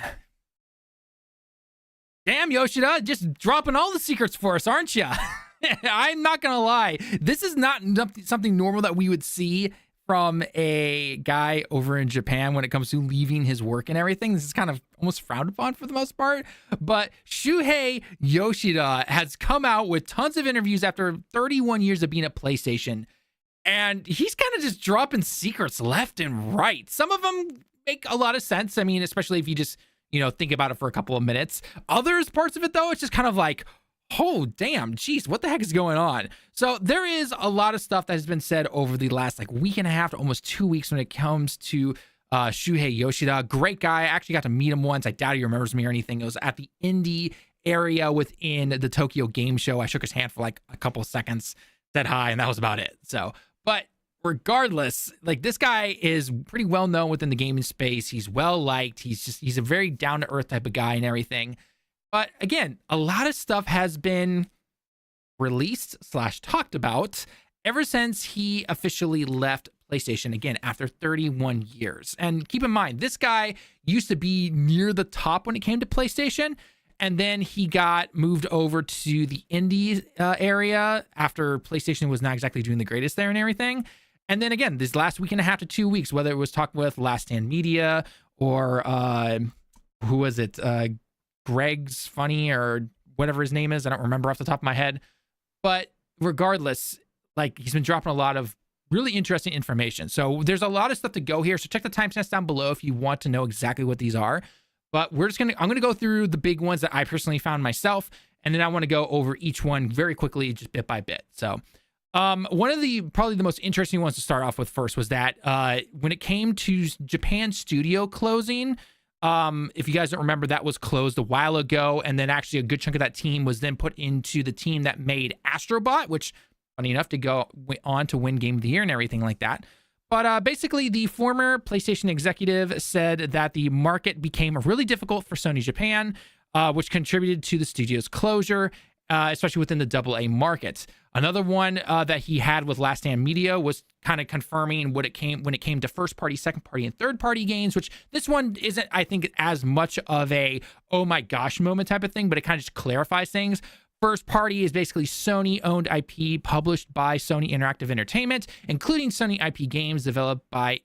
Damn, Yoshida, just dropping all the secrets for us, aren't you? I'm not gonna lie. This is not something normal that we would see from a guy over in Japan when it comes to leaving his work and everything. This is kind of almost frowned upon for the most part. But Shuhei Yoshida has come out with tons of interviews after 31 years of being at PlayStation, And he's kind of just dropping secrets left and right. Some of them make a lot of sense. I mean, especially if you just, think about it for a couple of minutes. Others parts of it, though, it's just kind of like, oh, damn, geez, what the heck is going on? So there is a lot of stuff that has been said over the last week and a half to almost 2 weeks when it comes to Shuhei Yoshida. Great guy. I actually got to meet him once. I doubt he remembers me or anything. It was at the indie area within the Tokyo Game Show. I shook his hand for a couple of seconds, said hi, and that was about it. So, but regardless, this guy is pretty well known within the gaming space. He's well liked. He's a very down to earth type of guy and everything. But again, a lot of stuff has been released / talked about ever since he officially left PlayStation, again, after 31 years. And keep in mind, this guy used to be near the top when it came to PlayStation. And then he got moved over to the indie area after PlayStation was not exactly doing the greatest there and everything. And then again, this last week and a half to 2 weeks, whether it was talking with Last Stand Media or who was it? Greg's Funny or whatever his name is. I don't remember off the top of my head. But regardless, he's been dropping a lot of really interesting information. So there's a lot of stuff to go here. So check the timestamps down below if you want to know exactly what these are. But I'm going to go through the big ones that I personally found myself. And then I want to go over each one very quickly, just bit by bit. So one of probably the most interesting ones to start off with first was that when it came to Japan studio closing, if you guys don't remember, that was closed a while ago. And then actually a good chunk of that team was then put into the team that made Astrobot, which funny enough to go on to win Game of the Year and everything like that. But basically, the former PlayStation executive said that the market became really difficult for Sony Japan, which contributed to the studio's closure, especially within the AA market. Another one that he had with Last Stand Media was kind of confirming when it came to first party, second party, and third party games, which this one isn't, I think, as much of a oh my gosh moment type of thing, but it kind of just clarifies things. First party is basically Sony-owned IP published by Sony Interactive Entertainment, including Sony IP games developed by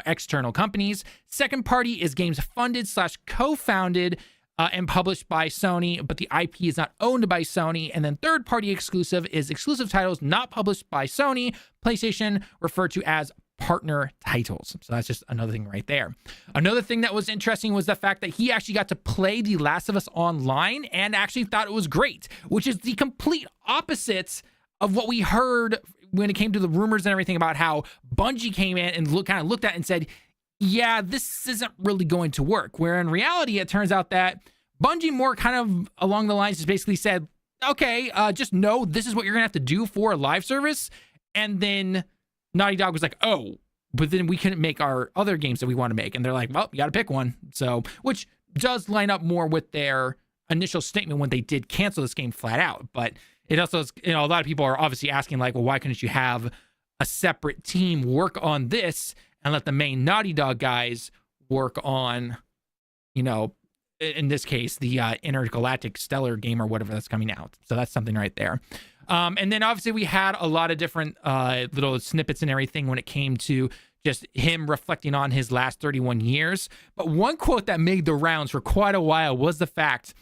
external companies. Second party is games funded / co-founded and published by Sony, but the IP is not owned by Sony. And then third party exclusive is exclusive titles not published by Sony, PlayStation, referred to as partner titles. So that's just another thing right there. Another thing that was interesting was the fact that he actually got to play The Last of Us Online and actually thought it was great, which is the complete opposite of what we heard when it came to the rumors and everything about how Bungie came in and looked at it and said, yeah, this isn't really going to work. Where in reality, it turns out that Bungie more kind of along the lines just basically said, okay, just know this is what you're going to have to do for a live service. And then Naughty Dog was like, oh, but then we couldn't make our other games that we want to make. And they're like, well, you got to pick one. So, which does line up more with their initial statement when they did cancel this game flat out. But it also is, a lot of people are obviously asking well, why couldn't you have a separate team work on this and let the main Naughty Dog guys work on, in this case, the Intergalactic Stellar game or whatever that's coming out. So that's something right there. And then obviously we had a lot of different little snippets and everything when it came to just him reflecting on his last 31 years. But one quote that made the rounds for quite a while was the fact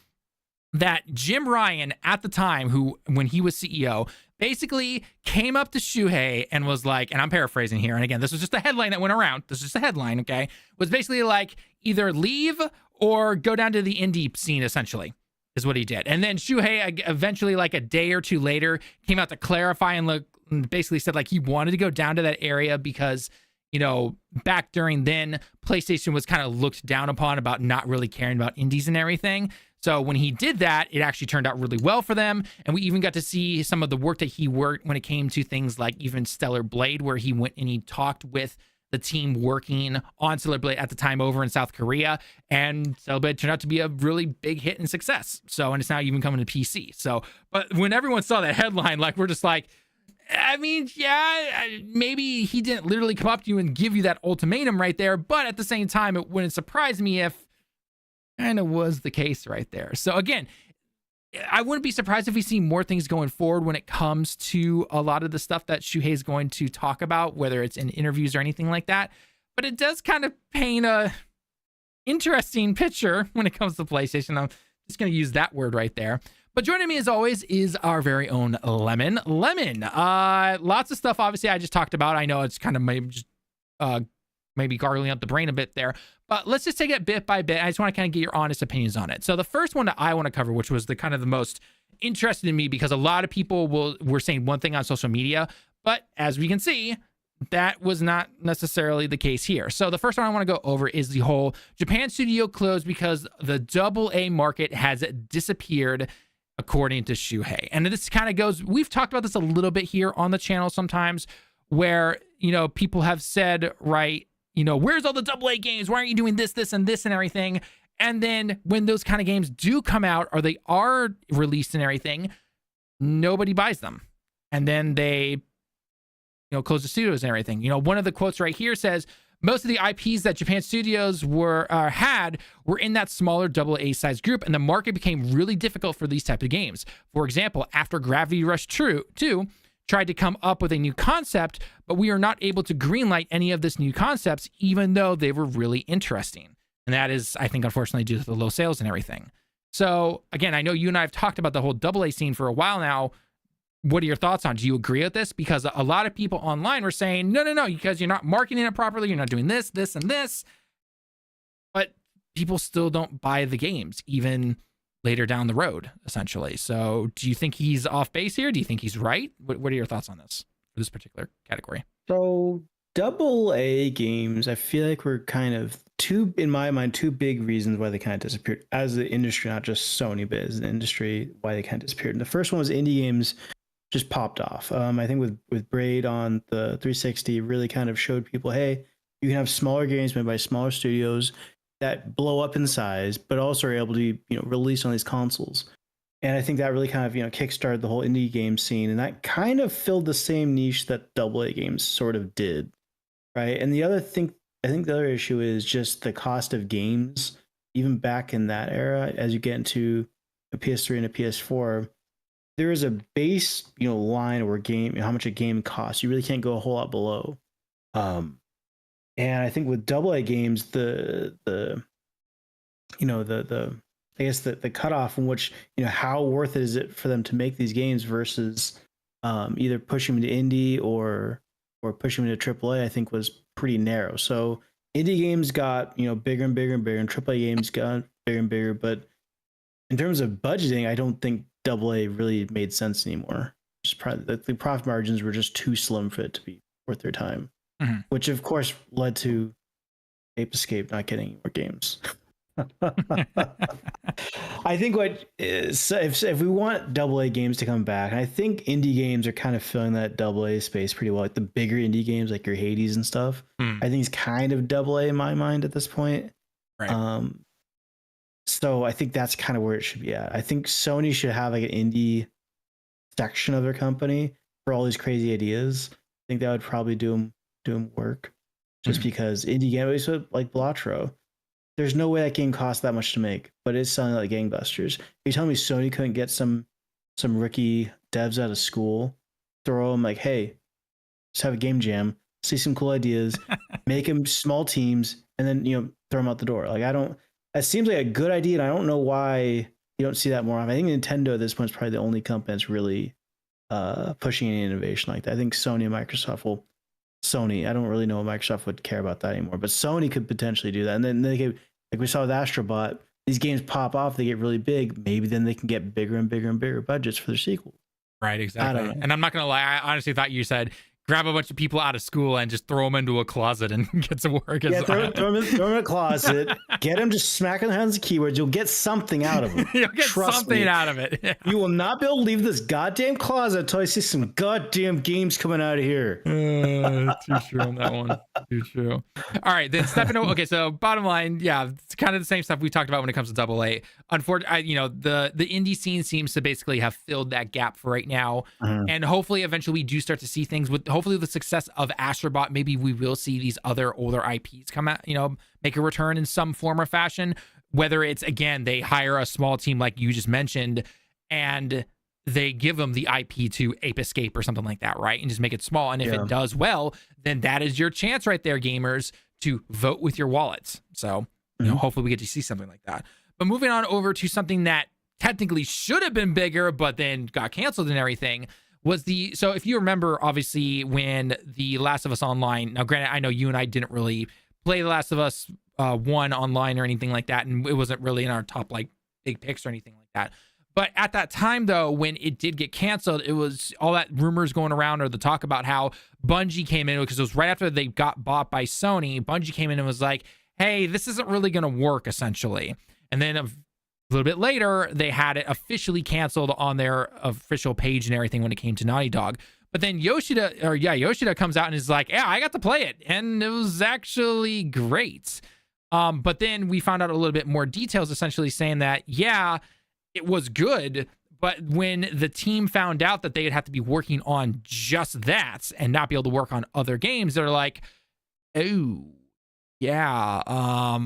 that Jim Ryan at the time, when he was CEO, basically came up to Shuhei and was like, and I'm paraphrasing here, and again, this was just a headline that went around. This is just a headline, okay? Was basically like, either leave or go down to the indie scene, essentially, is what he did. And then Shuhei eventually, a day or two later, came out to clarify and basically said he wanted to go down to that area because, back during then, PlayStation was kind of looked down upon about not really caring about indies and everything. So when he did that, it actually turned out really well for them. And we even got to see some of the work that he worked when it came to things like even Stellar Blade, where he went and he talked with the team working on Stellar Blade at the time over in South Korea. And Stellar Blade turned out to be a really big hit and success. So, and it's now even coming to PC. So, but when everyone saw that headline, we're just like, I mean, yeah, maybe he didn't literally come up to you and give you that ultimatum right there. But at the same time, it wouldn't surprise me if kind of was the case right there. So again, I wouldn't be surprised if we see more things going forward when it comes to a lot of the stuff that Shuhei is going to talk about, whether it's in interviews or anything like that. But it does kind of paint a interesting picture when it comes to PlayStation. I'm just going to use that word right there. But joining me as always is our very own Lemon. Lemon, lots of stuff obviously I just talked about. I know it's kind of maybe gargling up the brain a bit there, but let's just take it bit by bit. I just want to kind of get your honest opinions on it. So the first one that I want to cover, which was the kind of the most interesting to me, because a lot of people were saying one thing on social media, but as we can see, that was not necessarily the case here. So the first one I want to go over is the whole Japan studio closed because the AA market has disappeared, according to Shuhei. And this kind of goes, we've talked about this a little bit here on the channel sometimes, where, people have said, right, where's all the AA games? Why aren't you doing this, this, and this and everything? And then when those kind of games do come out, or they are released and everything, nobody buys them. And then they, close the studios and everything. One of the quotes right here says, most of the IPs that Japan studios were in that smaller AA size group, and the market became really difficult for these type of games. For example, after Gravity Rush 2 tried to come up with a new concept, but we are not able to greenlight any of this new concepts, even though they were really interesting. And that is, I think, unfortunately, due to the low sales and everything. So again, I know you and I have talked about the whole AA scene for a while now. What are your thoughts on? Do you agree with this? Because a lot of people online were saying, no, because you're not marketing it properly. You're not doing this, this, and this. But people still don't buy the games, even later down the road, essentially. So do you think he's off base here? Do you think he's right? What are your thoughts on this, for this particular category? So AA games, I feel like were kind of in my mind, two big reasons why they kind of disappeared as the industry, not just Sony, but as an industry, why they kind of disappeared. And the first one was indie games just popped off. I think with Braid on the 360 really kind of showed people, hey, you can have smaller games made by smaller studios that blow up in size, but also are able to be, released on these consoles. And I think that really kind of, kickstarted the whole indie game scene. And that kind of filled the same niche that AA games sort of did. Right. And the other thing, I think the other issue is just the cost of games, even back in that era, as you get into a PS3 and a PS4, there is a base, line where how much a game costs. You really can't go a whole lot below. And I think with AA games, the I guess the cutoff in which, how worth it is it for them to make these games versus either pushing them to indie or pushing them to AAA, I think was pretty narrow. So indie games got, bigger and bigger and bigger, and AAA games got bigger and bigger. But in terms of budgeting, I don't think AA really made sense anymore. The profit margins were just too slim for it to be worth their time, which of course led to Ape Escape not getting any more games. I think if we want AA games to come back, and I think indie games are kind of filling that AA space pretty well, like the bigger indie games like your Hades and stuff. I think it's kind of AA in my mind at this point. Right. So I think that's kind of where it should be at. I think Sony should have like an indie section of their company for all these crazy ideas. I think that would probably do them work. Just because indie games like Blatro, there's no way that game costs that much to make, but it's selling like gangbusters. You're telling me Sony couldn't get some rookie devs out of school, throw them like, hey, just have a game jam, see some cool ideas, make them small teams, and then throw them out the door. Like that seems like a good idea, and I don't know why you don't see that more often. I think Nintendo at this point is probably the only company that's really pushing any innovation like that. I think Sony and Microsoft I don't really know if Microsoft would care about that anymore, but Sony could potentially do that. And then they could, like we saw with Astrobot, these games pop off, they get really big. Maybe then they can get bigger and bigger and bigger budgets for their sequels. Right, exactly. And I'm not going to lie, I honestly thought you said grab a bunch of people out of school and just throw them into a closet and get to work. Yeah, throw them in a closet, get them just smacking their hands of keywords. You'll get something out of them. You'll get something out of it. Yeah. You will not be able to leave this goddamn closet until I see some goddamn games coming out of here. Too true on that one. Too true. All right, then stepping over. Okay, so bottom line, yeah, it's kind of the same stuff we talked about when it comes to AA. Unfortunately, the indie scene seems to basically have filled that gap for right now, and hopefully, eventually, we do start to see things with hopefully the success of Astrobot. Maybe we will see these other older IPs come out, make a return in some form or fashion. Whether it's again they hire a small team like you just mentioned, and they give them the IP to Ape Escape or something like that, right? And just make it small. And if it does well, then that is your chance right there, gamers, to vote with your wallets. So, hopefully we get to see something like that. But moving on over to something that technically should have been bigger, but then got canceled and everything, was so if you remember, obviously, when The Last of Us Online, now granted, I know you and I didn't really play The Last of Us 1 online or anything like that, and it wasn't really in our top like big picks or anything like that. But at that time, though, when it did get canceled, it was all that rumors going around, or the talk about how Bungie came in, because it was right after they got bought by Sony. Bungie came in and was like, hey, this isn't really going to work, essentially. And then a little bit later, they had it officially canceled on their official page and everything when it came to Naughty Dog. But then Yoshida comes out and is like, yeah, I got to play it, and it was actually great. But then we found out a little bit more details, essentially saying that, yeah, it was good, but when the team found out that they'd have to be working on just that and not be able to work on other games, they're like, oh, yeah,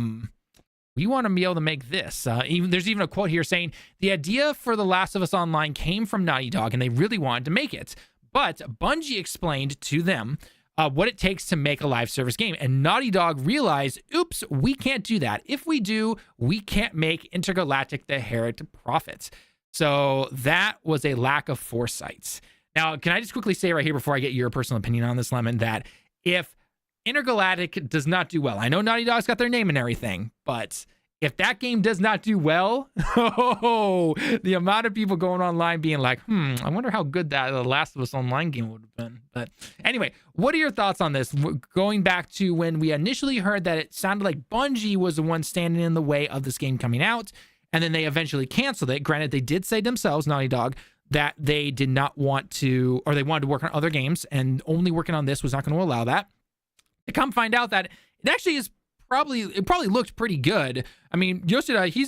we want to be able to make this. There's even a quote here saying, the idea for The Last of Us Online came from Naughty Dog, and they really wanted to make it. But Bungie explained to them what it takes to make a live service game. And Naughty Dog realized, oops, we can't do that. If we do, we can't make Intergalactic the Herald profits. So that was a lack of foresight. Now, can I just quickly say right here before I get your personal opinion on this, Lemon, that if Intergalactic does not do well, I know Naughty Dog's got their name and everything, but if that game does not do well, the amount of people going online being like, I wonder how good that The Last of Us Online game would have been. But anyway, what are your thoughts on this? Going back to when we initially heard that it sounded like Bungie was the one standing in the way of this game coming out, and then they eventually canceled it. Granted, they did say themselves, Naughty Dog, that they did not want to, or they wanted to work on other games, and only working on this was not going to allow that. To come find out that it actually is it probably looked pretty good. I mean, Yoshida, he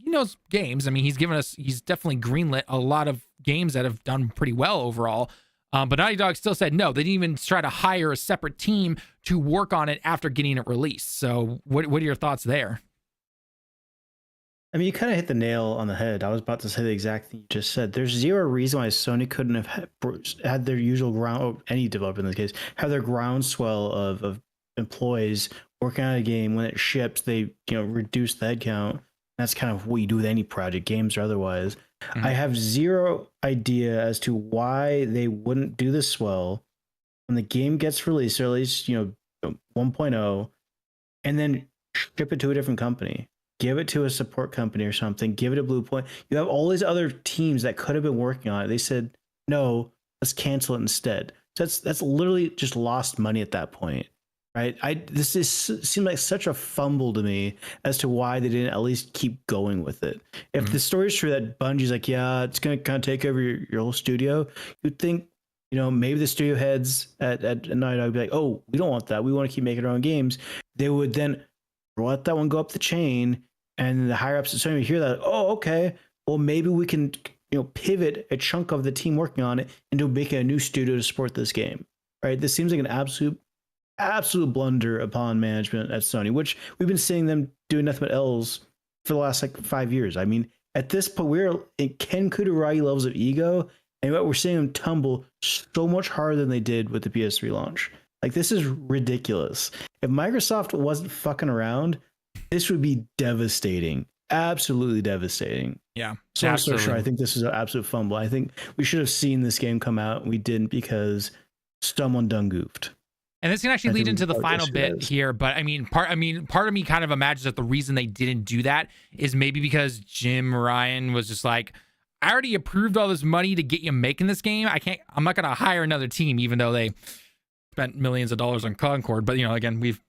knows games. I mean, he's definitely greenlit a lot of games that have done pretty well overall. But Naughty Dog still said no. They didn't even try to hire a separate team to work on it after getting it released. So what are your thoughts there? I mean, you kind of hit the nail on the head. I was about to say the exact thing you just said. There's zero reason why Sony couldn't have had their usual or any developer in this case, have their groundswell of employees working on a game. When it ships, they reduce the headcount. That's kind of what you do with any project, games or otherwise. I have zero idea as to why they wouldn't do this well when the game gets released, or at least 1.0, and then ship it to a different company. Give it to a support company or something. Give it a Blue Point. You have all these other teams that could have been working on it. They said, no, let's cancel it instead. So that's literally just lost money at that point, right? Seemed like such a fumble to me as to why they didn't at least keep going with it. If the story's true that Bungie's like, yeah, it's going to kind of take over your whole studio, you'd think, maybe the studio heads at Naughty Dog would be like, oh, we don't want that. We want to keep making our own games. They would then let that one go up the chain, and the higher ups at Sony would hear that, oh, okay, well, maybe we can pivot a chunk of the team working on it into making a new studio to support this game, right? This seems like an absolute blunder upon management at Sony, which we've been seeing them doing nothing but L's for the last 5 years. I mean, at this point, we're in Ken Kutaragi levels of ego, and we're seeing them tumble so much harder than they did with the PS3 launch. Like, this is ridiculous. If Microsoft wasn't fucking around, this would be devastating. Absolutely devastating. Yeah. So I'm so sure. I think this is an absolute fumble. I think we should have seen this game come out, and we didn't because someone done goofed. And this can actually lead into the final bit here, but part of me kind of imagines that the reason they didn't do that is maybe because Jim Ryan was just like, I already approved all this money to get you making this game. I'm not going to hire another team, even though they spent millions of dollars on Concord. But, again, we've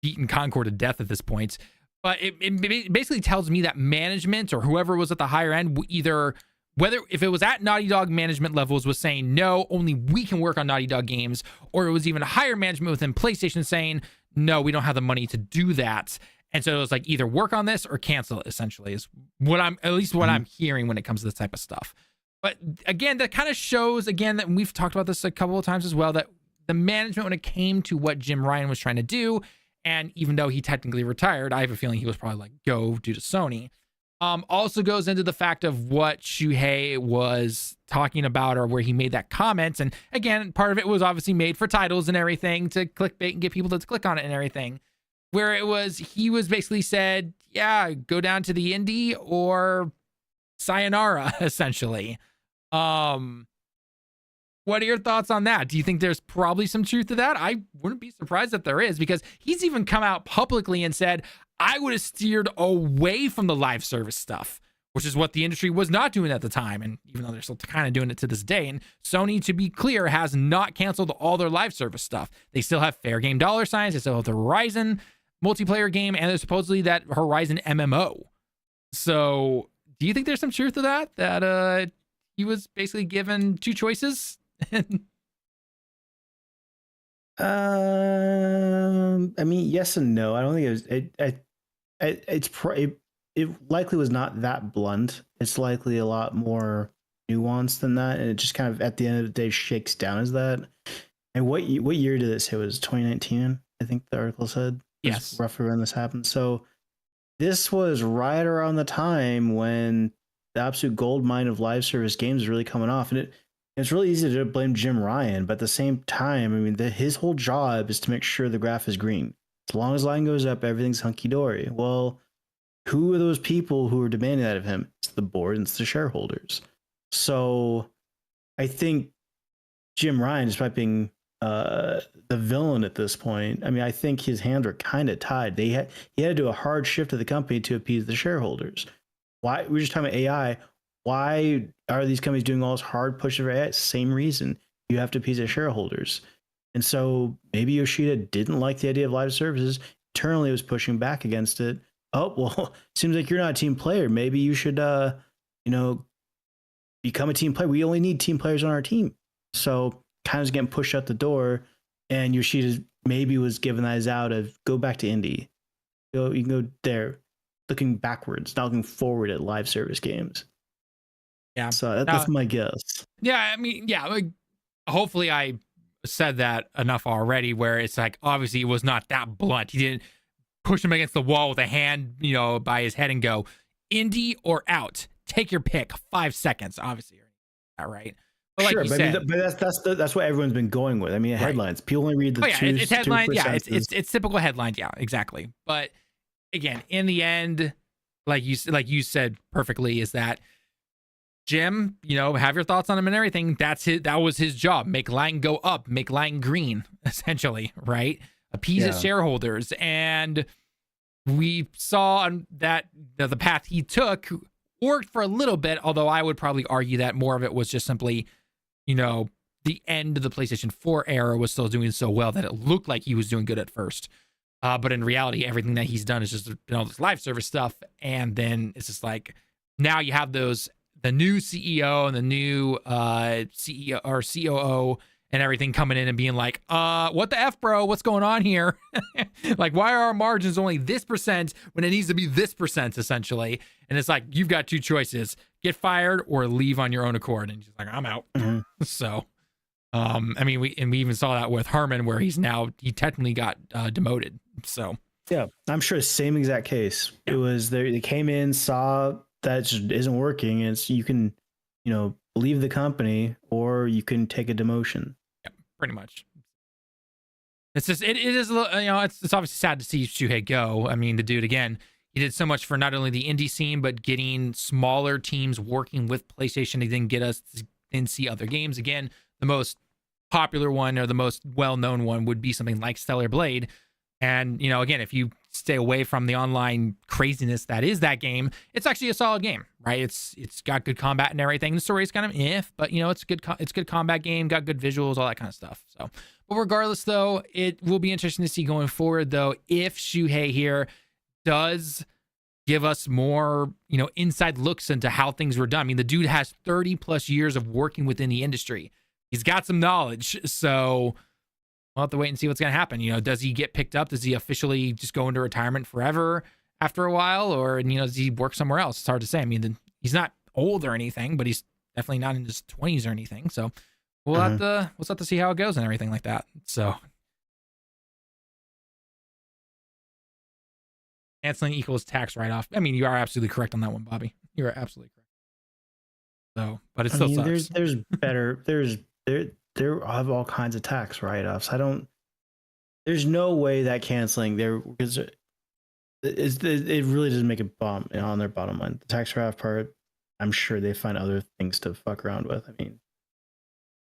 beaten Concord to death at this point. But it basically tells me that management or whoever was at the higher end, if it was at Naughty Dog management levels, was saying, no, only we can work on Naughty Dog games, or it was even a higher management within PlayStation saying, no, we don't have the money to do that. And so it was like, either work on this or cancel it, essentially, is what I'm hearing when it comes to this type of stuff. But again, that kind of shows, again, that we've talked about this a couple of times as well, that the management, when it came to what Jim Ryan was trying to do, and even though he technically retired, I have a feeling he was probably like, go due to Sony. Also goes into the fact of what Shuhei was talking about, or where he made that comment. And again, part of it was obviously made for titles and everything, to clickbait and get people to click on it and everything. Where he was basically said, yeah, go down to the indie or sayonara, essentially. What are your thoughts on that? Do you think there's probably some truth to that? I wouldn't be surprised if there is, because he's even come out publicly and said, I would have steered away from the live service stuff, which is what the industry was not doing at the time. And even though they're still kind of doing it to this day, and Sony, to be clear, has not canceled all their live service stuff. They still have fair game dollar signs. They still have the Horizon multiplayer game, and there's supposedly that Horizon MMO. So do you think there's some truth to that? That he was basically given two choices? I mean, yes and no. I don't think it likely was not that blunt. It's likely a lot more nuanced than that, and it just kind of at the end of the day shakes down as that. And what year did it say? It was 2019, I think the article said. Yes, roughly when this happened. So this was right around the time when the absolute gold mine of live service games is really coming off, and it's really easy to blame Jim Ryan, but at the same time, I mean, his whole job is to make sure the graph is green. As long as line goes up, everything's hunky-dory. Well, who are those people who are demanding that of him? It's the board and it's the shareholders. So I think Jim Ryan, despite being the villain at this point, I mean, I think his hands are kind of tied. He had to do a hard shift of the company to appease the shareholders. Why? We're just talking about AI. Why are these companies doing all this hard push of AI? Same reason. You have to appease the shareholders. And so maybe Yoshida didn't like the idea of live services. Internally was pushing back against it. Oh, well, seems like you're not a team player. Maybe you should, become a team player. We only need team players on our team. So kind of getting pushed out the door. And Yoshida maybe was given that as out of go back to indie. You can go there, looking backwards, not looking forward at live service games. Yeah. So that's my guess. Yeah, I mean, yeah, like, hopefully I said that enough already where it's like, obviously it was not that blunt. He didn't push him against the wall with a hand, by his head and go, indie or out. Take your pick. 5 seconds, obviously. All right. But like sure, you but said, I mean, that's what everyone's been going with. I mean, headlines. Right. People only read the two. It's headlines. Yeah, it's typical headlines. Yeah, exactly. But again, in the end, like you said perfectly, is that Jim, have your thoughts on him and everything. That was his job. Make line go up, make line green, essentially, right? Appease his shareholders. And we saw that the path he took worked for a little bit, although I would probably argue that more of it was just simply, the end of the PlayStation 4 era was still doing so well that it looked like he was doing good at first. But in reality, everything that he's done is just all this live service stuff. And then it's just like, now you have the new CEO and the new CEO or COO and everything coming in and being like, what the F, bro? What's going on here? Like, why are our margins only this percent when it needs to be this percent, essentially? And it's like, you've got two choices: get fired or leave on your own accord. And he's like, I'm out. Mm-hmm. So, I mean, we even saw that with Herman, where he technically got demoted. So, yeah, I'm sure same exact case. Yeah. It was they came in, saw that just isn't working, and you can, leave the company or you can take a demotion. Yeah, pretty much. It's just it is a little, it's obviously sad to see Shuhei go. I mean, the dude, again, he did so much for not only the indie scene but getting smaller teams working with PlayStation to then get us to then see other games. Again, the most popular one or the most well-known one would be something like Stellar Blade. And, again, if you stay away from the online craziness that is that game, it's actually a solid game, right? It's got good combat and everything. The story is kind of but it's a good combat game, got good visuals, all that kind of stuff. So, but regardless, though, it will be interesting to see going forward, though, if Shuhei here does give us more, inside looks into how things were done. I mean, the dude has 30 plus years of working within the industry. He's got some knowledge, so we'll have to wait and see what's going to happen. Does he get picked up? Does he officially just go into retirement forever after a while? Or, does he work somewhere else? It's hard to say. I mean, he's not old or anything, but he's definitely not in his 20s or anything. So we'll have to see how it goes and everything like that. So canceling equals tax write-off. I mean, you are absolutely correct on that one, Bobby. You are absolutely correct. So, but it still sucks. There's better, there have all kinds of tax write-offs. There's no way that canceling there, because it really doesn't make a bomb on their bottom line. The tax write-off part, I'm sure they find other things to fuck around with. I mean,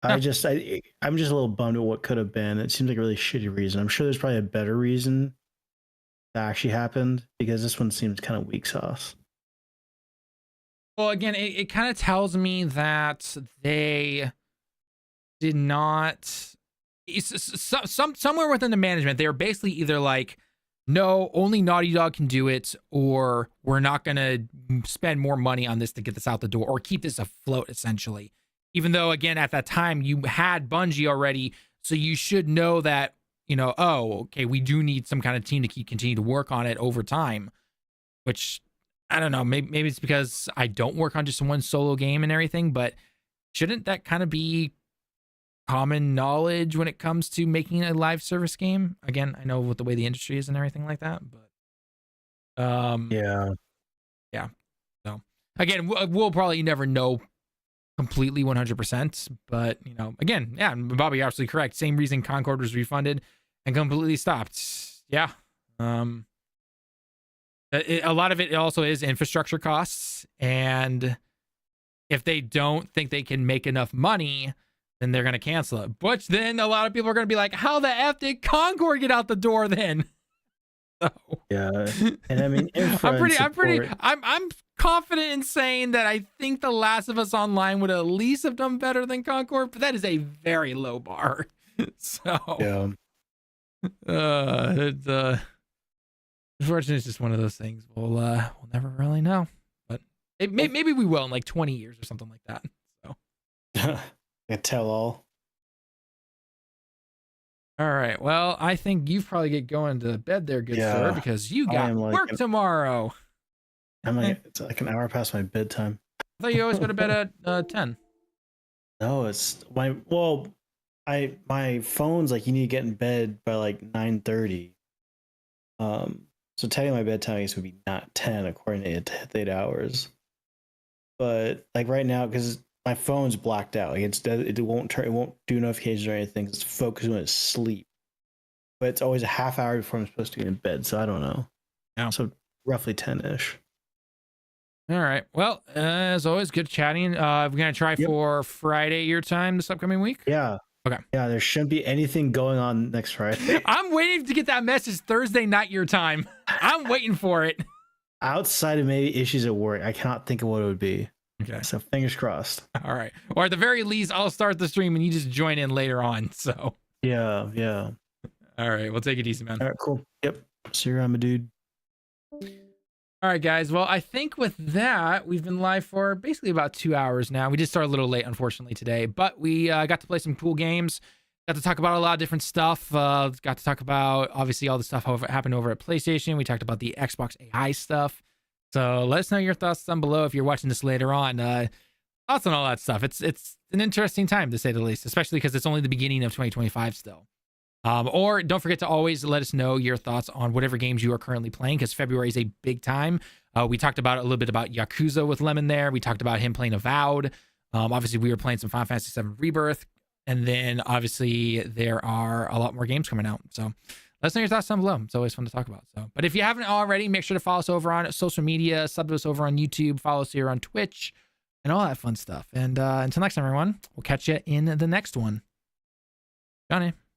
Yeah. I'm just a little bummed at what could have been. It seems like a really shitty reason. I'm sure there's probably a better reason that actually happened, because this one seems kind of weak sauce. Well, again, it kind of tells me that they did not. Somewhere within the management, they were basically either like, no, only Naughty Dog can do it, or we're not going to spend more money on this to get this out the door or keep this afloat, essentially. Even though, again, at that time, you had Bungie already, so you should know that, oh, okay, we do need some kind of team to continue to work on it over time, which, I don't know, maybe it's because I don't work on just one solo game and everything, but shouldn't that kind of be common knowledge when it comes to making a live service game? Again, I know with the way the industry is and everything like that, but yeah. So again, we'll probably never know completely 100%, but again, yeah, Bobby, you're absolutely correct. Same reason Concord was refunded and completely stopped. Yeah. A lot of it also is infrastructure costs, and if they don't think they can make enough money, then they're going to cancel it. But then a lot of people are going to be like, how the F did Concord get out the door then? So, yeah. And I mean, I'm confident in saying that I think The Last of Us Online would at least have done better than Concord, but that is a very low bar. So, yeah. Unfortunately, it's just one of those things. We'll never really know, but maybe we will in like 20 years or something like that. So. A tell all. All right. Well, I think you probably get going to bed there, good sir, because you got work tomorrow. It's like an hour past my bedtime. I thought you always go to bed at 10. No, it's my phone's like, you need to get in bed by like 9:30. So technically my bedtime would be not 10 according to 8 hours. But like right now, because my phone's blacked out. Like it won't do notifications or anything. It's focused when it's sleep. But it's always a half hour before I'm supposed to get in bed, so I don't know. Yeah. So roughly 10-ish. All right. Well, as always, good chatting. We're gonna try for Friday your time this upcoming week. Yeah. Okay. Yeah, there shouldn't be anything going on next Friday. I'm waiting to get that message Thursday night your time. I'm waiting for it. Outside of maybe issues at work, I cannot think of what it would be. Okay. So fingers crossed. All right. Or at the very least, I'll start the stream and you just join in later on. So. Yeah. All right. We'll take it easy, man. All right, cool. Yep. See you around, my dude. All right, guys. Well, I think with that, we've been live for basically about 2 hours now. We did start a little late, unfortunately, today, but we got to play some cool games. Got to talk about a lot of different stuff. Got to talk about, obviously, all the stuff happened over at PlayStation. We talked about the Xbox AI stuff. So let us know your thoughts down below if you're watching this later on. Thoughts on all that stuff. It's an interesting time, to say the least, especially because it's only the beginning of 2025 still. Or don't forget to always let us know your thoughts on whatever games you are currently playing, because February is a big time. We talked about a little bit about Yakuza with Lemon there. We talked about him playing Avowed. Obviously, we were playing some Final Fantasy VII Rebirth. And then, obviously, there are a lot more games coming out. So let us know your thoughts down below. It's always fun to talk about. But if you haven't already, make sure to follow us over on social media, sub to us over on YouTube, follow us here on Twitch, and all that fun stuff. And until next time, everyone, we'll catch you in the next one. Johnny.